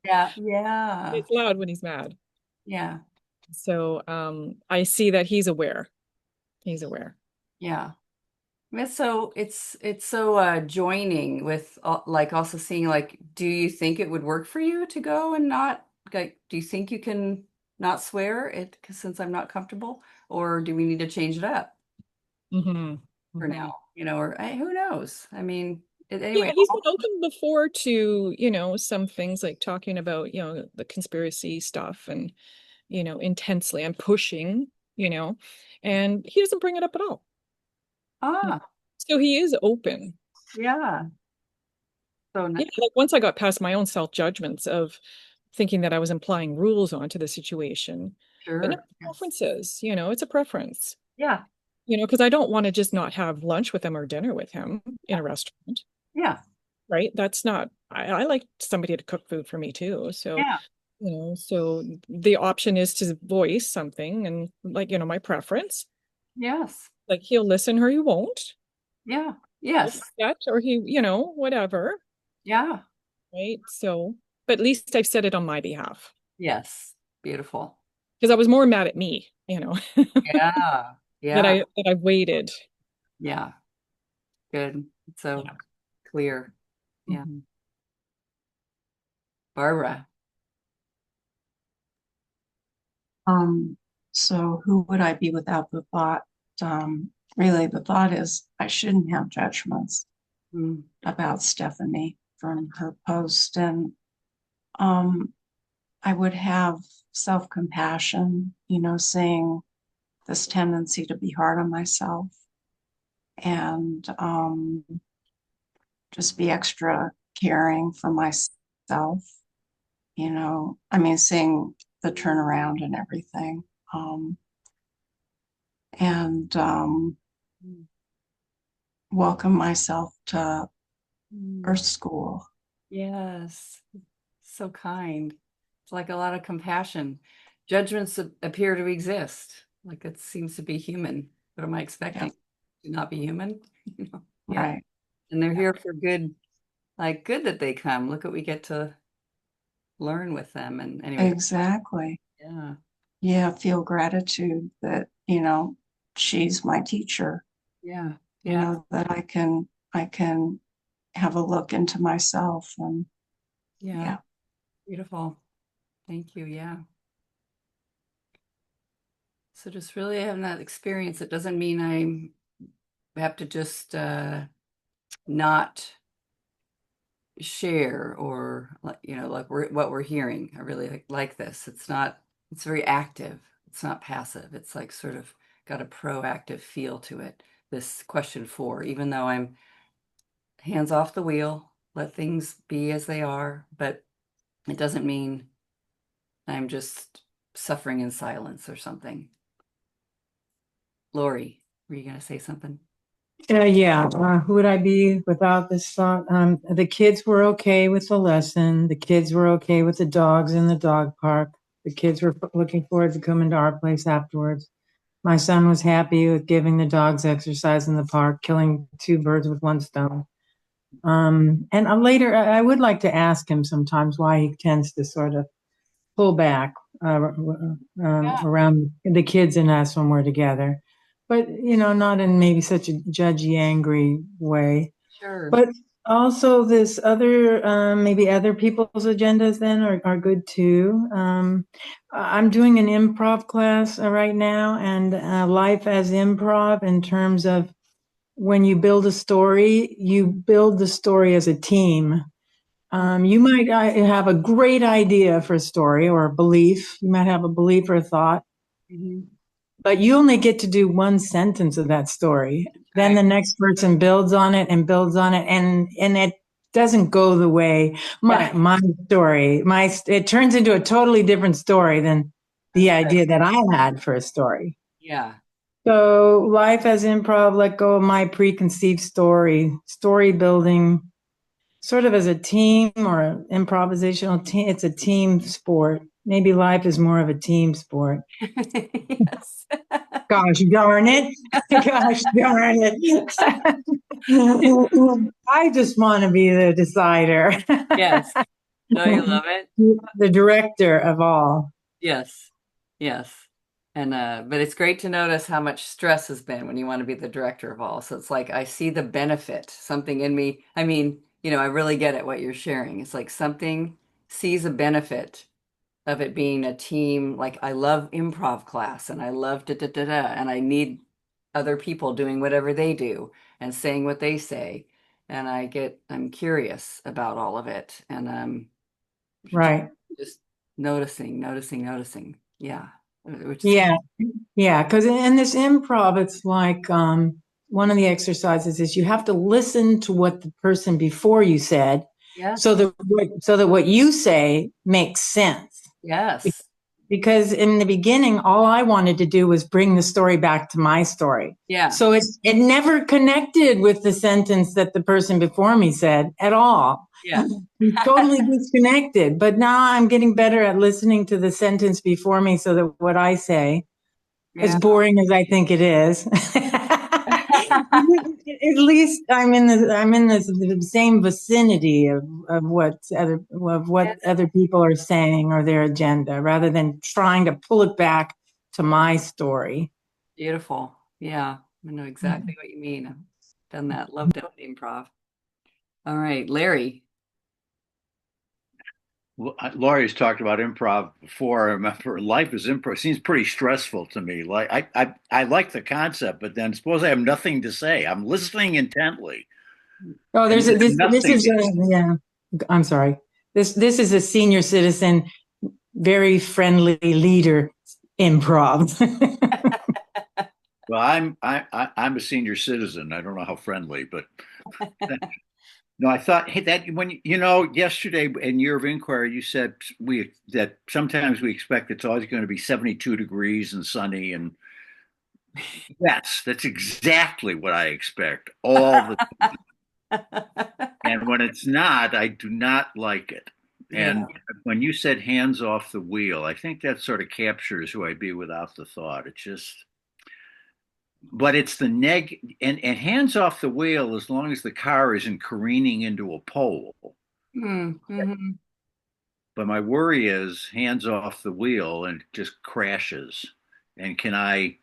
Yeah. Yeah. It's loud when he's mad. Yeah. So I see that he's aware. He's aware. Yeah. It's so joining with like also seeing like, do you think it would work for you to go and not like, do you think you can not swear it 'cause since I'm not comfortable, or do we need to change it up Hmm. for Hmm. now? Or who knows? I mean, Yeah, anyway. he's been open before to, some things like talking about, the conspiracy stuff and, intensely and pushing, and he doesn't bring it up at all. Ah, So he is open. yeah. So Yeah, like once I got past my own self-judgments of thinking that I was implying rules onto the situation. But no, sure. Yes. preferences, it's a preference, Yeah. because I don't want to just not have lunch with him or dinner with him in a restaurant, Yeah. right? That's not, I like somebody to cook food for me too. So, Yeah. so the option is to voice something and like, my preference. Yes. Like he'll listen or he won't. Yeah. He'll Yes. accept or he, whatever. Yeah. Right. So, but at least I've said it on my behalf Yes. Beautiful. because I was more mad at me, Yeah. that Yeah. I waited. Yeah. Good. It's so Yeah. clear. Yeah. Mhm. Barbara. So who would I be without the thought? Really, the thought is I shouldn't have judgments about Stephanie from her post. And I would have self-compassion, seeing this tendency to be hard on myself and just be extra caring for myself, I mean, seeing the turnaround and everything. And welcome myself to Earth School. Yes, so kind. It's like a lot of compassion. Judgments appear to exist, like it seems to be human. What am I expecting? To not be human? Yeah. Right. And they're here for good, like good that they come. Look what we get to learn with them. And anyway, Exactly. yeah. Yeah, feel gratitude that, she's my teacher. Yeah. That I can have a look into myself and Yeah. Beautiful. Thank you. Yeah. So just really having that experience, it doesn't mean I have to just not share or like what we're hearing. I really like this. It's very active. It's not passive. It's like sort of got a proactive feel to it. This question 4, even though I'm hands off the wheel, let things be as they are, but it doesn't mean I'm just suffering in silence or something. Lori, were you going to say something? Who would I be without this thought? The kids were okay with the lesson. The kids were okay with the dogs in the dog park. The kids were looking forward to coming to our place afterwards. My son was happy with giving the dogs exercise in the park, killing 2 birds with 1 stone. And later, I would like to ask him sometimes why he tends to sort of pull back around the kids and us when we're together, but not in maybe such a judgy, angry way. Sure. But also, this other maybe other people's agendas then are good too. I'm doing an improv class right now, and life as improv in terms of when you build a story, you build the story as a team. You might have a great idea for a story or a belief. You might have a belief or a thought, but you only get to do 1 sentence of that story. Then the next person builds on it and builds on it, and it doesn't go the way my story. It turns into a totally different story than the idea that I had for a story. Yeah. So life as improv, let go of my preconceived story building, sort of as a team or an improvisational team. It's a team sport. Maybe life is more of a team sport. Yes. Gosh darn it. Gosh darn it. I just want to be the decider. Yes. No, you love it. The director of all. Yes. Yes. And but it's great to notice how much stress has been when you want to be the director of all. So it's like I see the benefit, something in me. I mean, I really get it what you're sharing. It's like something sees a benefit of it being a team. Like I love improv class and I love da da da da, and I need other people doing whatever they do and saying what they say. And I'm curious about all of it. And Right. just noticing. Yeah. Which is Yeah. Because in this improv, it's like one of the exercises is you have to listen to what the person before you said, yes. so that what you say makes sense. Yes. Because in the beginning, all I wanted to do was bring the story back to my story. Yeah. So it never connected with the sentence that the person before me said at all. Yeah. Totally disconnected. But now I'm getting better at listening to the sentence before me so that what I say, as boring as I think it is, at least I'm in the same vicinity of what other people are saying or their agenda, rather than trying to pull it back to my story. Beautiful. Yeah. I know exactly what you mean. I've done that. Loved it improv. All right, Larry. Well, Laurie's talked about improv before. I remember life is improv. Seems pretty stressful to me. Like I like the concept, but then suppose I have nothing to say. I'm listening intently, Oh, and there's you a, have this nothing is to. a, yeah, I'm sorry. This is a senior citizen, very friendly leader improv. Well, I'm a senior citizen. I don't know how friendly, but no, I thought hey, that when yesterday in Year of Inquiry, you said we that sometimes we expect it's always going to be 72 degrees and sunny, and yes, that's exactly what I expect all the. And when it's not, I do not like it. Yeah. And when you said hands off the wheel, I think that sort of captures who I'd be without the thought. It's just, but it's the and hands off the wheel as long as the car isn't careening into a pole. Mm-hmm. But my worry is hands off the wheel and it just crashes. And can I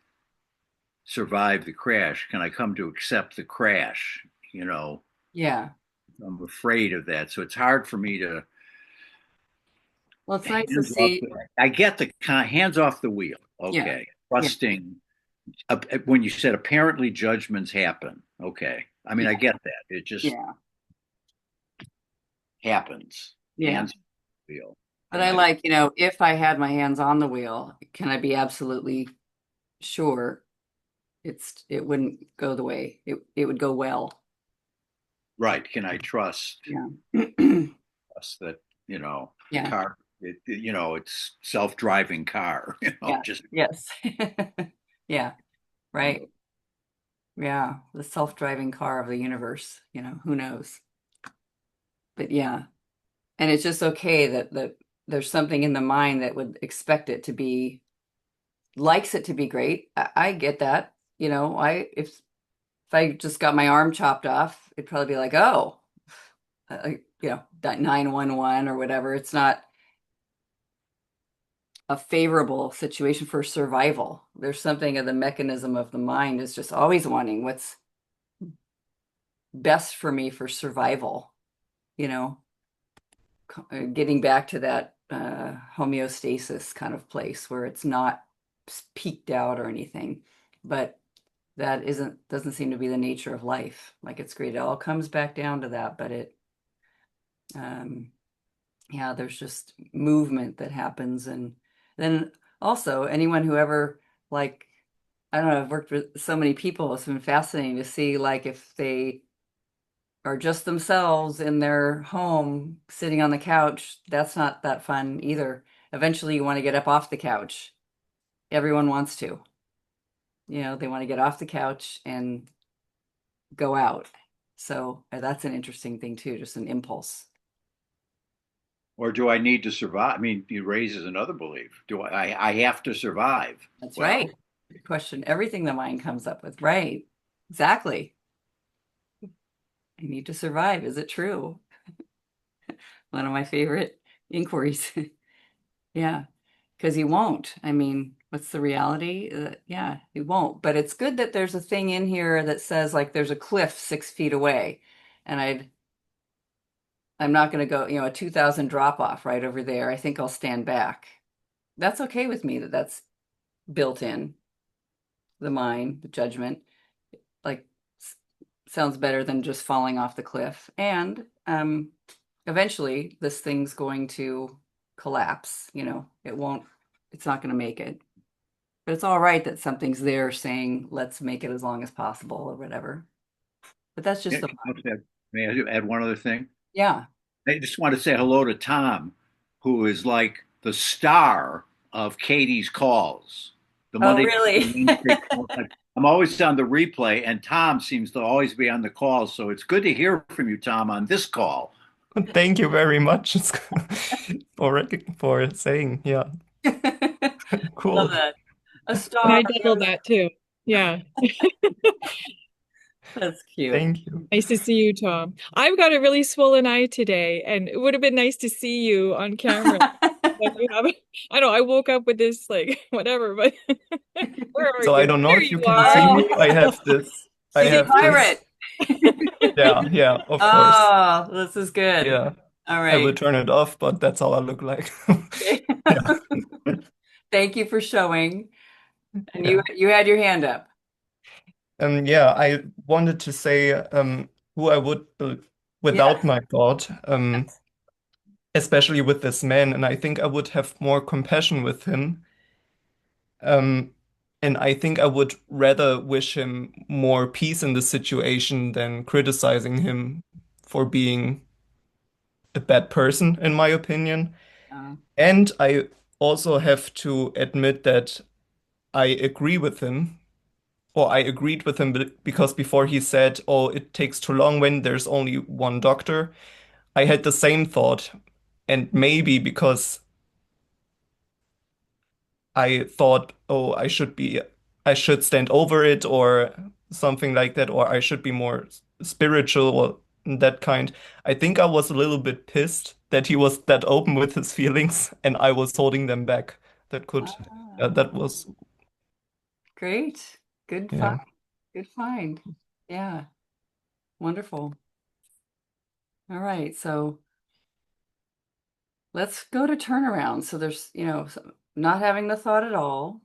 survive the crash? Can I come to accept the crash? You know, Yeah. I'm afraid of that. So it's hard for me to Well, it's nice to hands off. see. I get the hands off the wheel. Yeah. Okay, Yeah. trusting. When you said apparently judgments happen. Okay, I mean I Yeah. get that. It just Yeah. happens. Yeah. Hands off the wheel, But and I I like, if I had my hands on the wheel, can I be absolutely sure it wouldn't go the way it would go well? right. Can I trust Yeah. us that the Yeah. car? It's self-driving car. Yeah. Just Yes. Yeah. Right. Yeah. The self-driving car of the universe, who knows? But yeah. And it's just okay that there's something in the mind that would expect it to be, likes it to be great. I get that. If I just got my arm chopped off, it'd probably be like, oh, 911 or whatever. It's not a favorable situation for survival. There's something of the mechanism of the mind is just always wanting what's best for me for survival, you know, getting back to that homeostasis kind of place where it's not peaked out or anything. But that doesn't seem to be the nature of life. Like it's great. It all comes back down to that, but um, yeah, there's just movement that happens. And then also anyone who ever, like, I don't know, I've worked with so many people. It's been fascinating to see, like, if they are just themselves in their home sitting on the couch, that's not that fun either. Eventually you want to get up off the couch. Everyone wants to. They want to get off the couch and go out. So that's an interesting thing too, just an impulse. or do I need to survive? I mean, it raises another belief. Do I have to survive? That's Well, right. Good question. Everything the mind comes up with. Right. Exactly. I need to survive. Is it true? One of my favorite inquiries. Yeah. Because you won't. I mean, what's the reality? Yeah, you won't. But it's good that there's a thing in here that says, like, there's a cliff 6 feet away, and I'm not going to go, a 2,000 drop off right over there. I think I'll stand back. That's okay with me that that's built in the mind, the judgment. Like, sounds better than just falling off the cliff. And eventually, this thing's going to collapse. It's not going to make it. But it's all right that something's there saying, let's make it as long as possible or whatever. But that's just the mind. may I add one other thing? Yeah. I just want to say hello to Tom, who is like the star of Katie's calls. The Oh, Monday really? Wednesday calls. I'm always on the replay, and Tom seems to always be on the call. So it's good to hear from you, Tom, on this call. Thank you very much for saying, yeah, Love cool. that. A And star. I double that too. Yeah. That's cute. Thank you. Nice to see you, Tom. I've got a really swollen eye today, and it would have been nice to see you on camera. But I know I woke up with this like whatever, but where are So I you? don't know There if you you can see are. me. I have this. I Is he have this. pirate? Yeah, yeah, of course. Oh, this is good. Yeah. All I will right. turn it off, but that's how I look like. Okay. Yeah. Thank you for showing. And you Yeah. you had your hand up. Yeah, I wanted to say who I would Yes. without my thought, especially with this man, and I think I would have more compassion with him. Um, and I think I would rather wish him more peace in the situation than criticizing him for being a bad person, in my opinion. Uh, And I also have to admit that I agree with him, or I agreed with him because before he said, "Oh, it takes too long when there's only one doctor," I had the same thought. And maybe because I thought, "Oh, I should stand over it," or something like that, or I should be more spiritual or that kind. I think I was a little bit pissed that he was that open with his feelings and I was holding them back. That ah, was, great. Good find. yeah. Good find. Yeah. Wonderful. All right. So let's go to turnaround. So there's, not having the thought at all,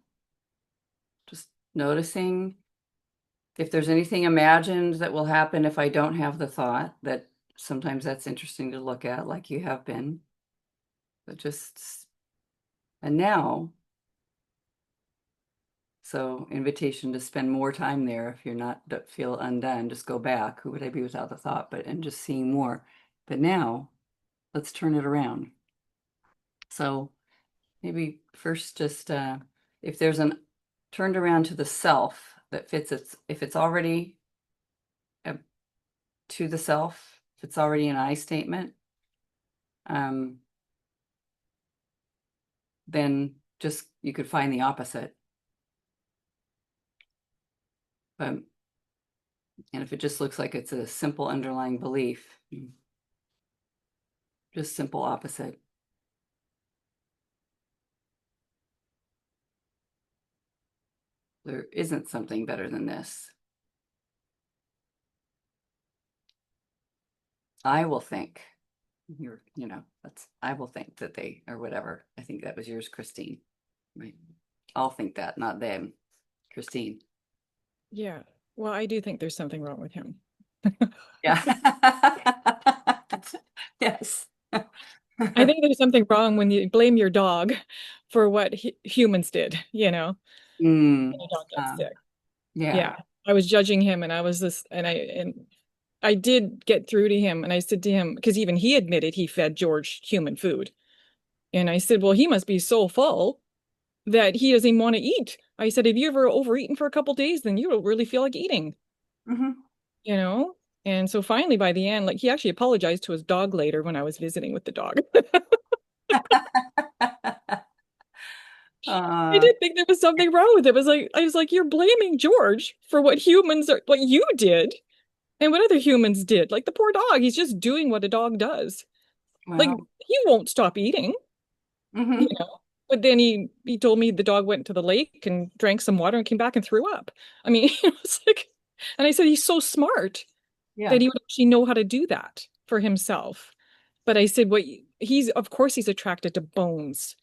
just noticing if there's anything imagined that will happen if I don't have the thought, that sometimes that's interesting to look at, like you have been. But and now, so invitation to spend more time there. If you're not, don't feel undone, just go back. Who would I be without the thought? And just seeing more. But now, let's turn it around. So maybe first just if there's an turned around to the self that fits if it's already a, to the self, if it's already an I statement, um, then just you could find the opposite. And if it just looks like it's a simple underlying belief, just simple opposite. There isn't something better than this. I will think that's I will think that they or whatever. I think that was yours, Christine. Right. I'll think that, not them. Christine. Yeah. Well, I do think there's something wrong with him. Yeah. Yes. I think there's something wrong when you blame your dog for what humans did, when Mm, your dog gets sick. yeah. Yeah. I was judging him and I was this and I did get through to him and I said to him, because even he admitted he fed George human food. And I said, well, he must be so full that he doesn't even want to eat. I said, have you ever overeaten for a couple days? Then you don't really feel like eating, Mhm. you know? And so finally, by the end, like he actually apologized to his dog later when I was visiting with the dog. I Uh, did think there was something wrong with it. It was like I was like, you're blaming George for what you did and what other humans did. Like the poor dog, he's just doing what a dog does. Like well, he won't stop eating, you mhm. know. But then he told me the dog went to the lake and drank some water and came back and threw up. I mean, it was like, and I said he's so smart that Yeah. he would actually know how to do that for himself. But I said, what he's of course he's attracted to bones.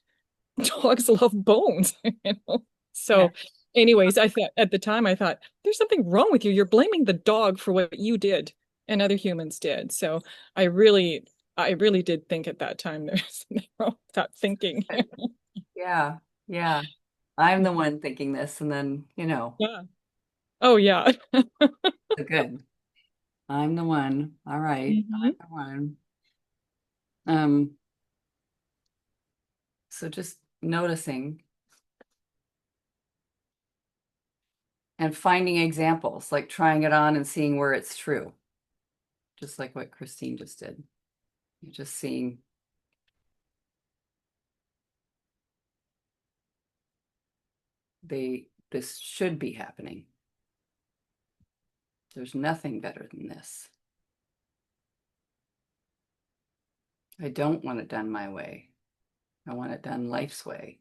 Dogs love bones, you know. Yeah. So, anyways, I thought at the time I thought there's something wrong with you. You're blaming the dog for what you did and other humans did. So I really did think at that time there's something wrong with that thinking. Yeah. Yeah. I'm the one thinking this, and then, Yeah. Oh yeah. good. I'm the one. All right. I'm Mhm. the one. Um, so just noticing and finding examples, like trying it on and seeing where it's true, just like what Christine just did. You're just seeing this should be happening. There's nothing better than this. I don't want it done my way. I want it done life's way.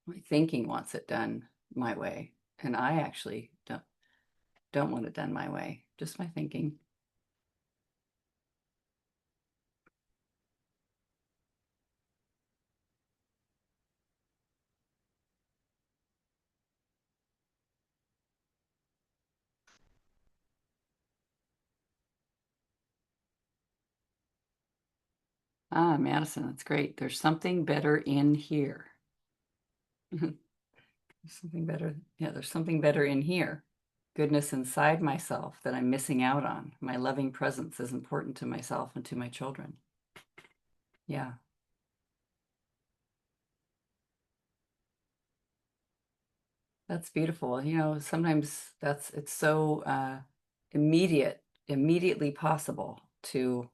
My thinking wants it done my way, and I actually don't want it done my way. Just my thinking. Ah, Madison, that's great. There's something better in here. There's something better. Yeah, there's something better in here. Goodness inside myself that I'm missing out on. My loving presence is important to myself and to my children. Yeah. That's beautiful. Sometimes it's so immediately possible to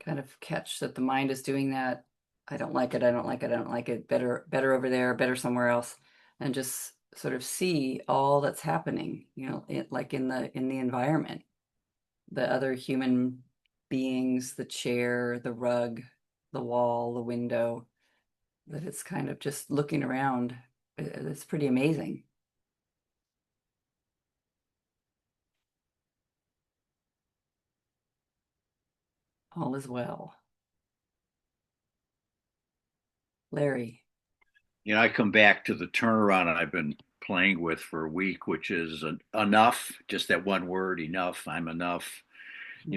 kind of catch that the mind is doing that. I don't like it. I don't like it. I don't like it. Better over there, better somewhere else. And just sort of see all that's happening, like in the environment, the other human beings, the chair, the rug, the wall, the window, that it's kind of just looking around. It's pretty amazing. All is well. Larry. I come back to the turnaround I've been playing with for a week, which is enough, just that one word, enough, I'm enough.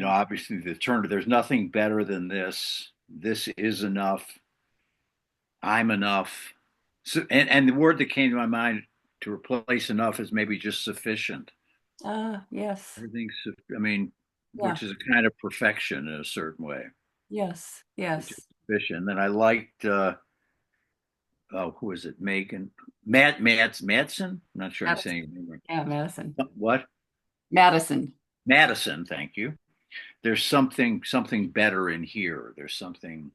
Obviously there's nothing better than this. This is enough. I'm enough. So, and the word that came to my mind to replace enough is maybe just sufficient. Yes. Everything's, I mean, Yeah. which is a kind of perfection in a certain way. Yes. It's just Yes. sufficient. And then I liked, who is it? Megan, Madsen. I'm not sure I'm Madison. saying it right. Yeah, Madison. What? Madison. Madison. Thank you. There's something better in here. There's something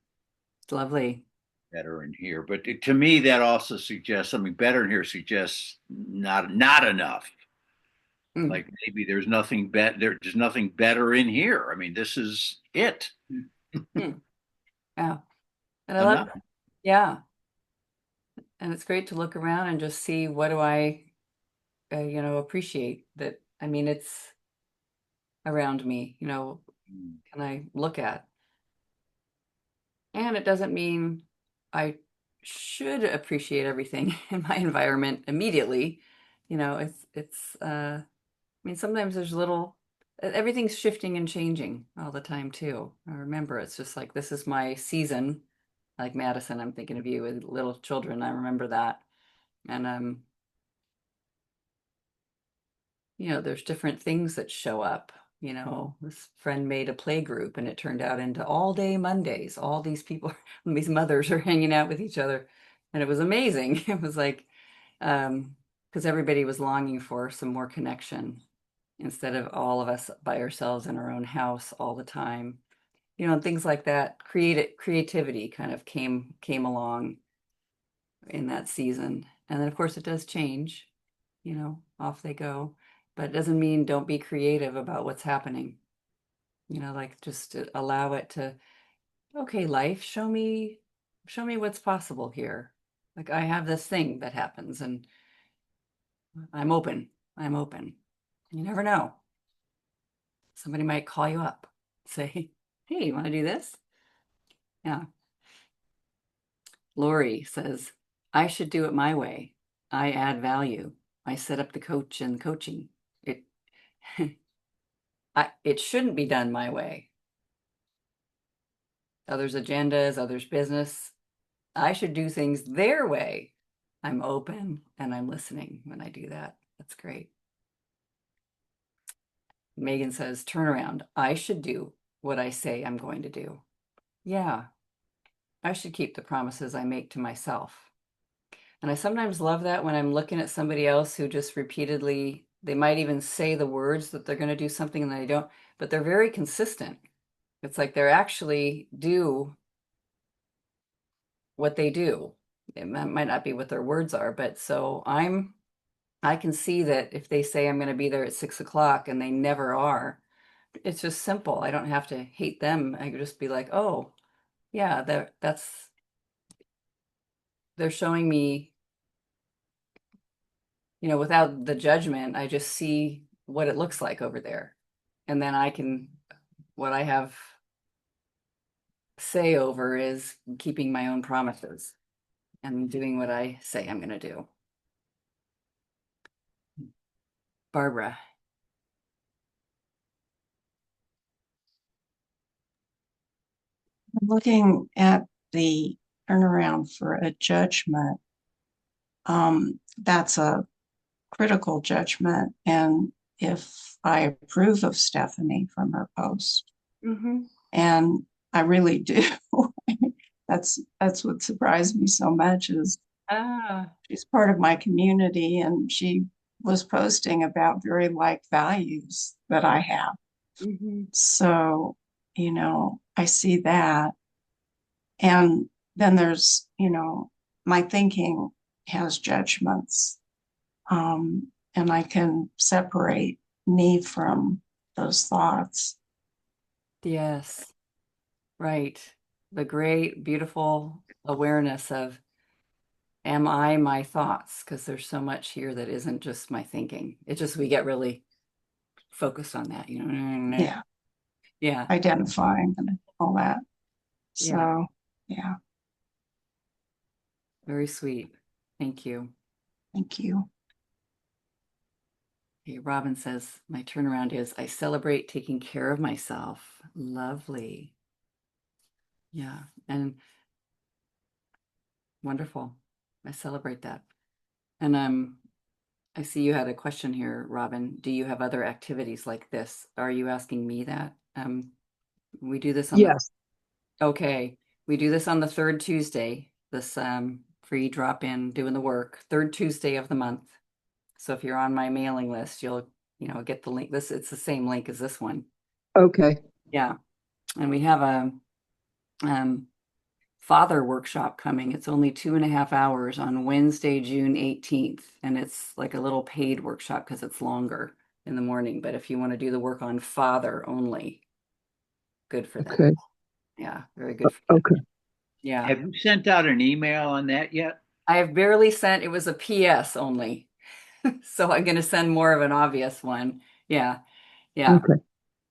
It's lovely. better in here. But to me, that also suggests something better in here. Suggests not enough. Mm. Like maybe there's nothing there's nothing better in here. I mean, this is it. Mm. Yeah. And I love, Enough. yeah. And it's great to look around and just see what do I, appreciate that. I mean, it's around me, can I look at? And it doesn't mean I should appreciate everything in my environment immediately. I mean, sometimes there's everything's shifting and changing all the time too. I remember it's just like, this is my season. Like Madison, I'm thinking of you with little children. I remember that. And there's different things that show up. This friend made a play group and it turned out into all day Mondays. All these people, these mothers are hanging out with each other. And it was amazing. It was like, because everybody was longing for some more connection instead of all of us by ourselves in our own house all the time. And things like that. Creativity kind of came along in that season. And then of course it does change, off they go. But it doesn't mean don't be creative about what's happening. Like just to allow it to, okay, life, show me what's possible here. Like I have this thing that happens and I'm open. I'm open. You never know. Somebody might call you up, say, hey, you want to do this? Yeah. Lori says, I should do it my way. I add value. I set up the coach and coaching. It it shouldn't be done my way. Others' agendas, others' business. I should do things their way. I'm open and I'm listening when I do that. That's great. Megan says, turnaround. I should do what I say I'm going to do. Yeah, I should keep the promises I make to myself. And I sometimes love that when I'm looking at somebody else who just repeatedly, they might even say the words that they're going to do something and they don't, but they're very consistent. It's like they're actually do what they do. It might not be what their words are, but so I can see that if they say I'm going to be there at 6 o'clock and they never are, it's just simple. I don't have to hate them. I could just be like, oh, yeah, they're showing me, without the judgment, I just see what it looks like over there. And then what I have say over is keeping my own promises and doing what I say I'm going to do. Barbara. looking at the turnaround for a judgment, that's a critical judgment. And if I approve of Stephanie from her post, and I really do, that's what surprised me so much is she's part of my community, and she was posting about very like values that I have. So, I see that. And then there's, my thinking has judgments. And I can separate me from those thoughts. Yes, right. The great, beautiful awareness of, am I my thoughts? Because there's so much here that isn't just my thinking. It's just we get really focused on that, Yeah. Yeah. Identifying and all that. Yeah. So, yeah. Very sweet. Thank you. Thank you. Okay, Robin says, my turnaround is I celebrate taking care of myself. Lovely. Yeah. And wonderful. I celebrate that. And I see you had a question here, Robin. Do you have other activities like this? Are you asking me that? We do this on Yes. okay. We do this on the third Tuesday, this free drop-in doing the work, third Tuesday of the month. So if you're on my mailing list, you'll, get the link. It's the same link as this one. Okay. Yeah. And we have a father workshop coming. It's only 2.5 hours on Wednesday, June 18th. And it's like a little paid workshop because it's longer in the morning. But if you want to do the work on father only, good for that. Okay. Yeah, very good for that. Okay. Yeah. Have you sent out an email on that yet? I have barely sent, it was a PS only. So I'm going to send more of an obvious one. Yeah. Yeah. Okay.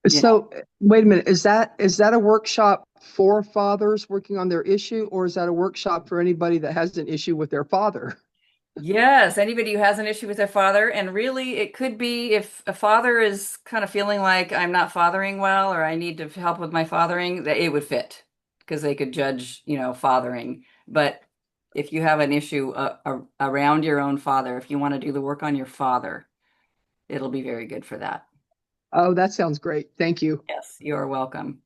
Yeah. So wait a minute. Is that a workshop for fathers working on their issue, or is that a workshop for anybody that has an issue with their father? Yes, anybody who has an issue with their father. And really, it could be if a father is kind of feeling like I'm not fathering well, or I need to help with my fathering, that it would fit because they could judge, fathering. But if you have an issue around your own father, if you want to do the work on your father, it'll be very good for that. Oh, that sounds great. Thank you. Yes, you're welcome.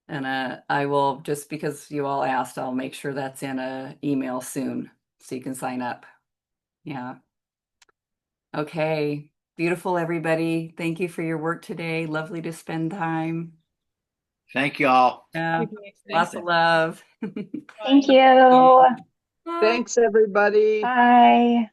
And I will, just because you all asked, I'll make sure that's in an email soon so you can sign up. Yeah. Okay. Beautiful, everybody. Thank you for your work today. Lovely to spend time. Thank you all. Yeah. Lots of love. Thank you. Thanks, everybody. Bye.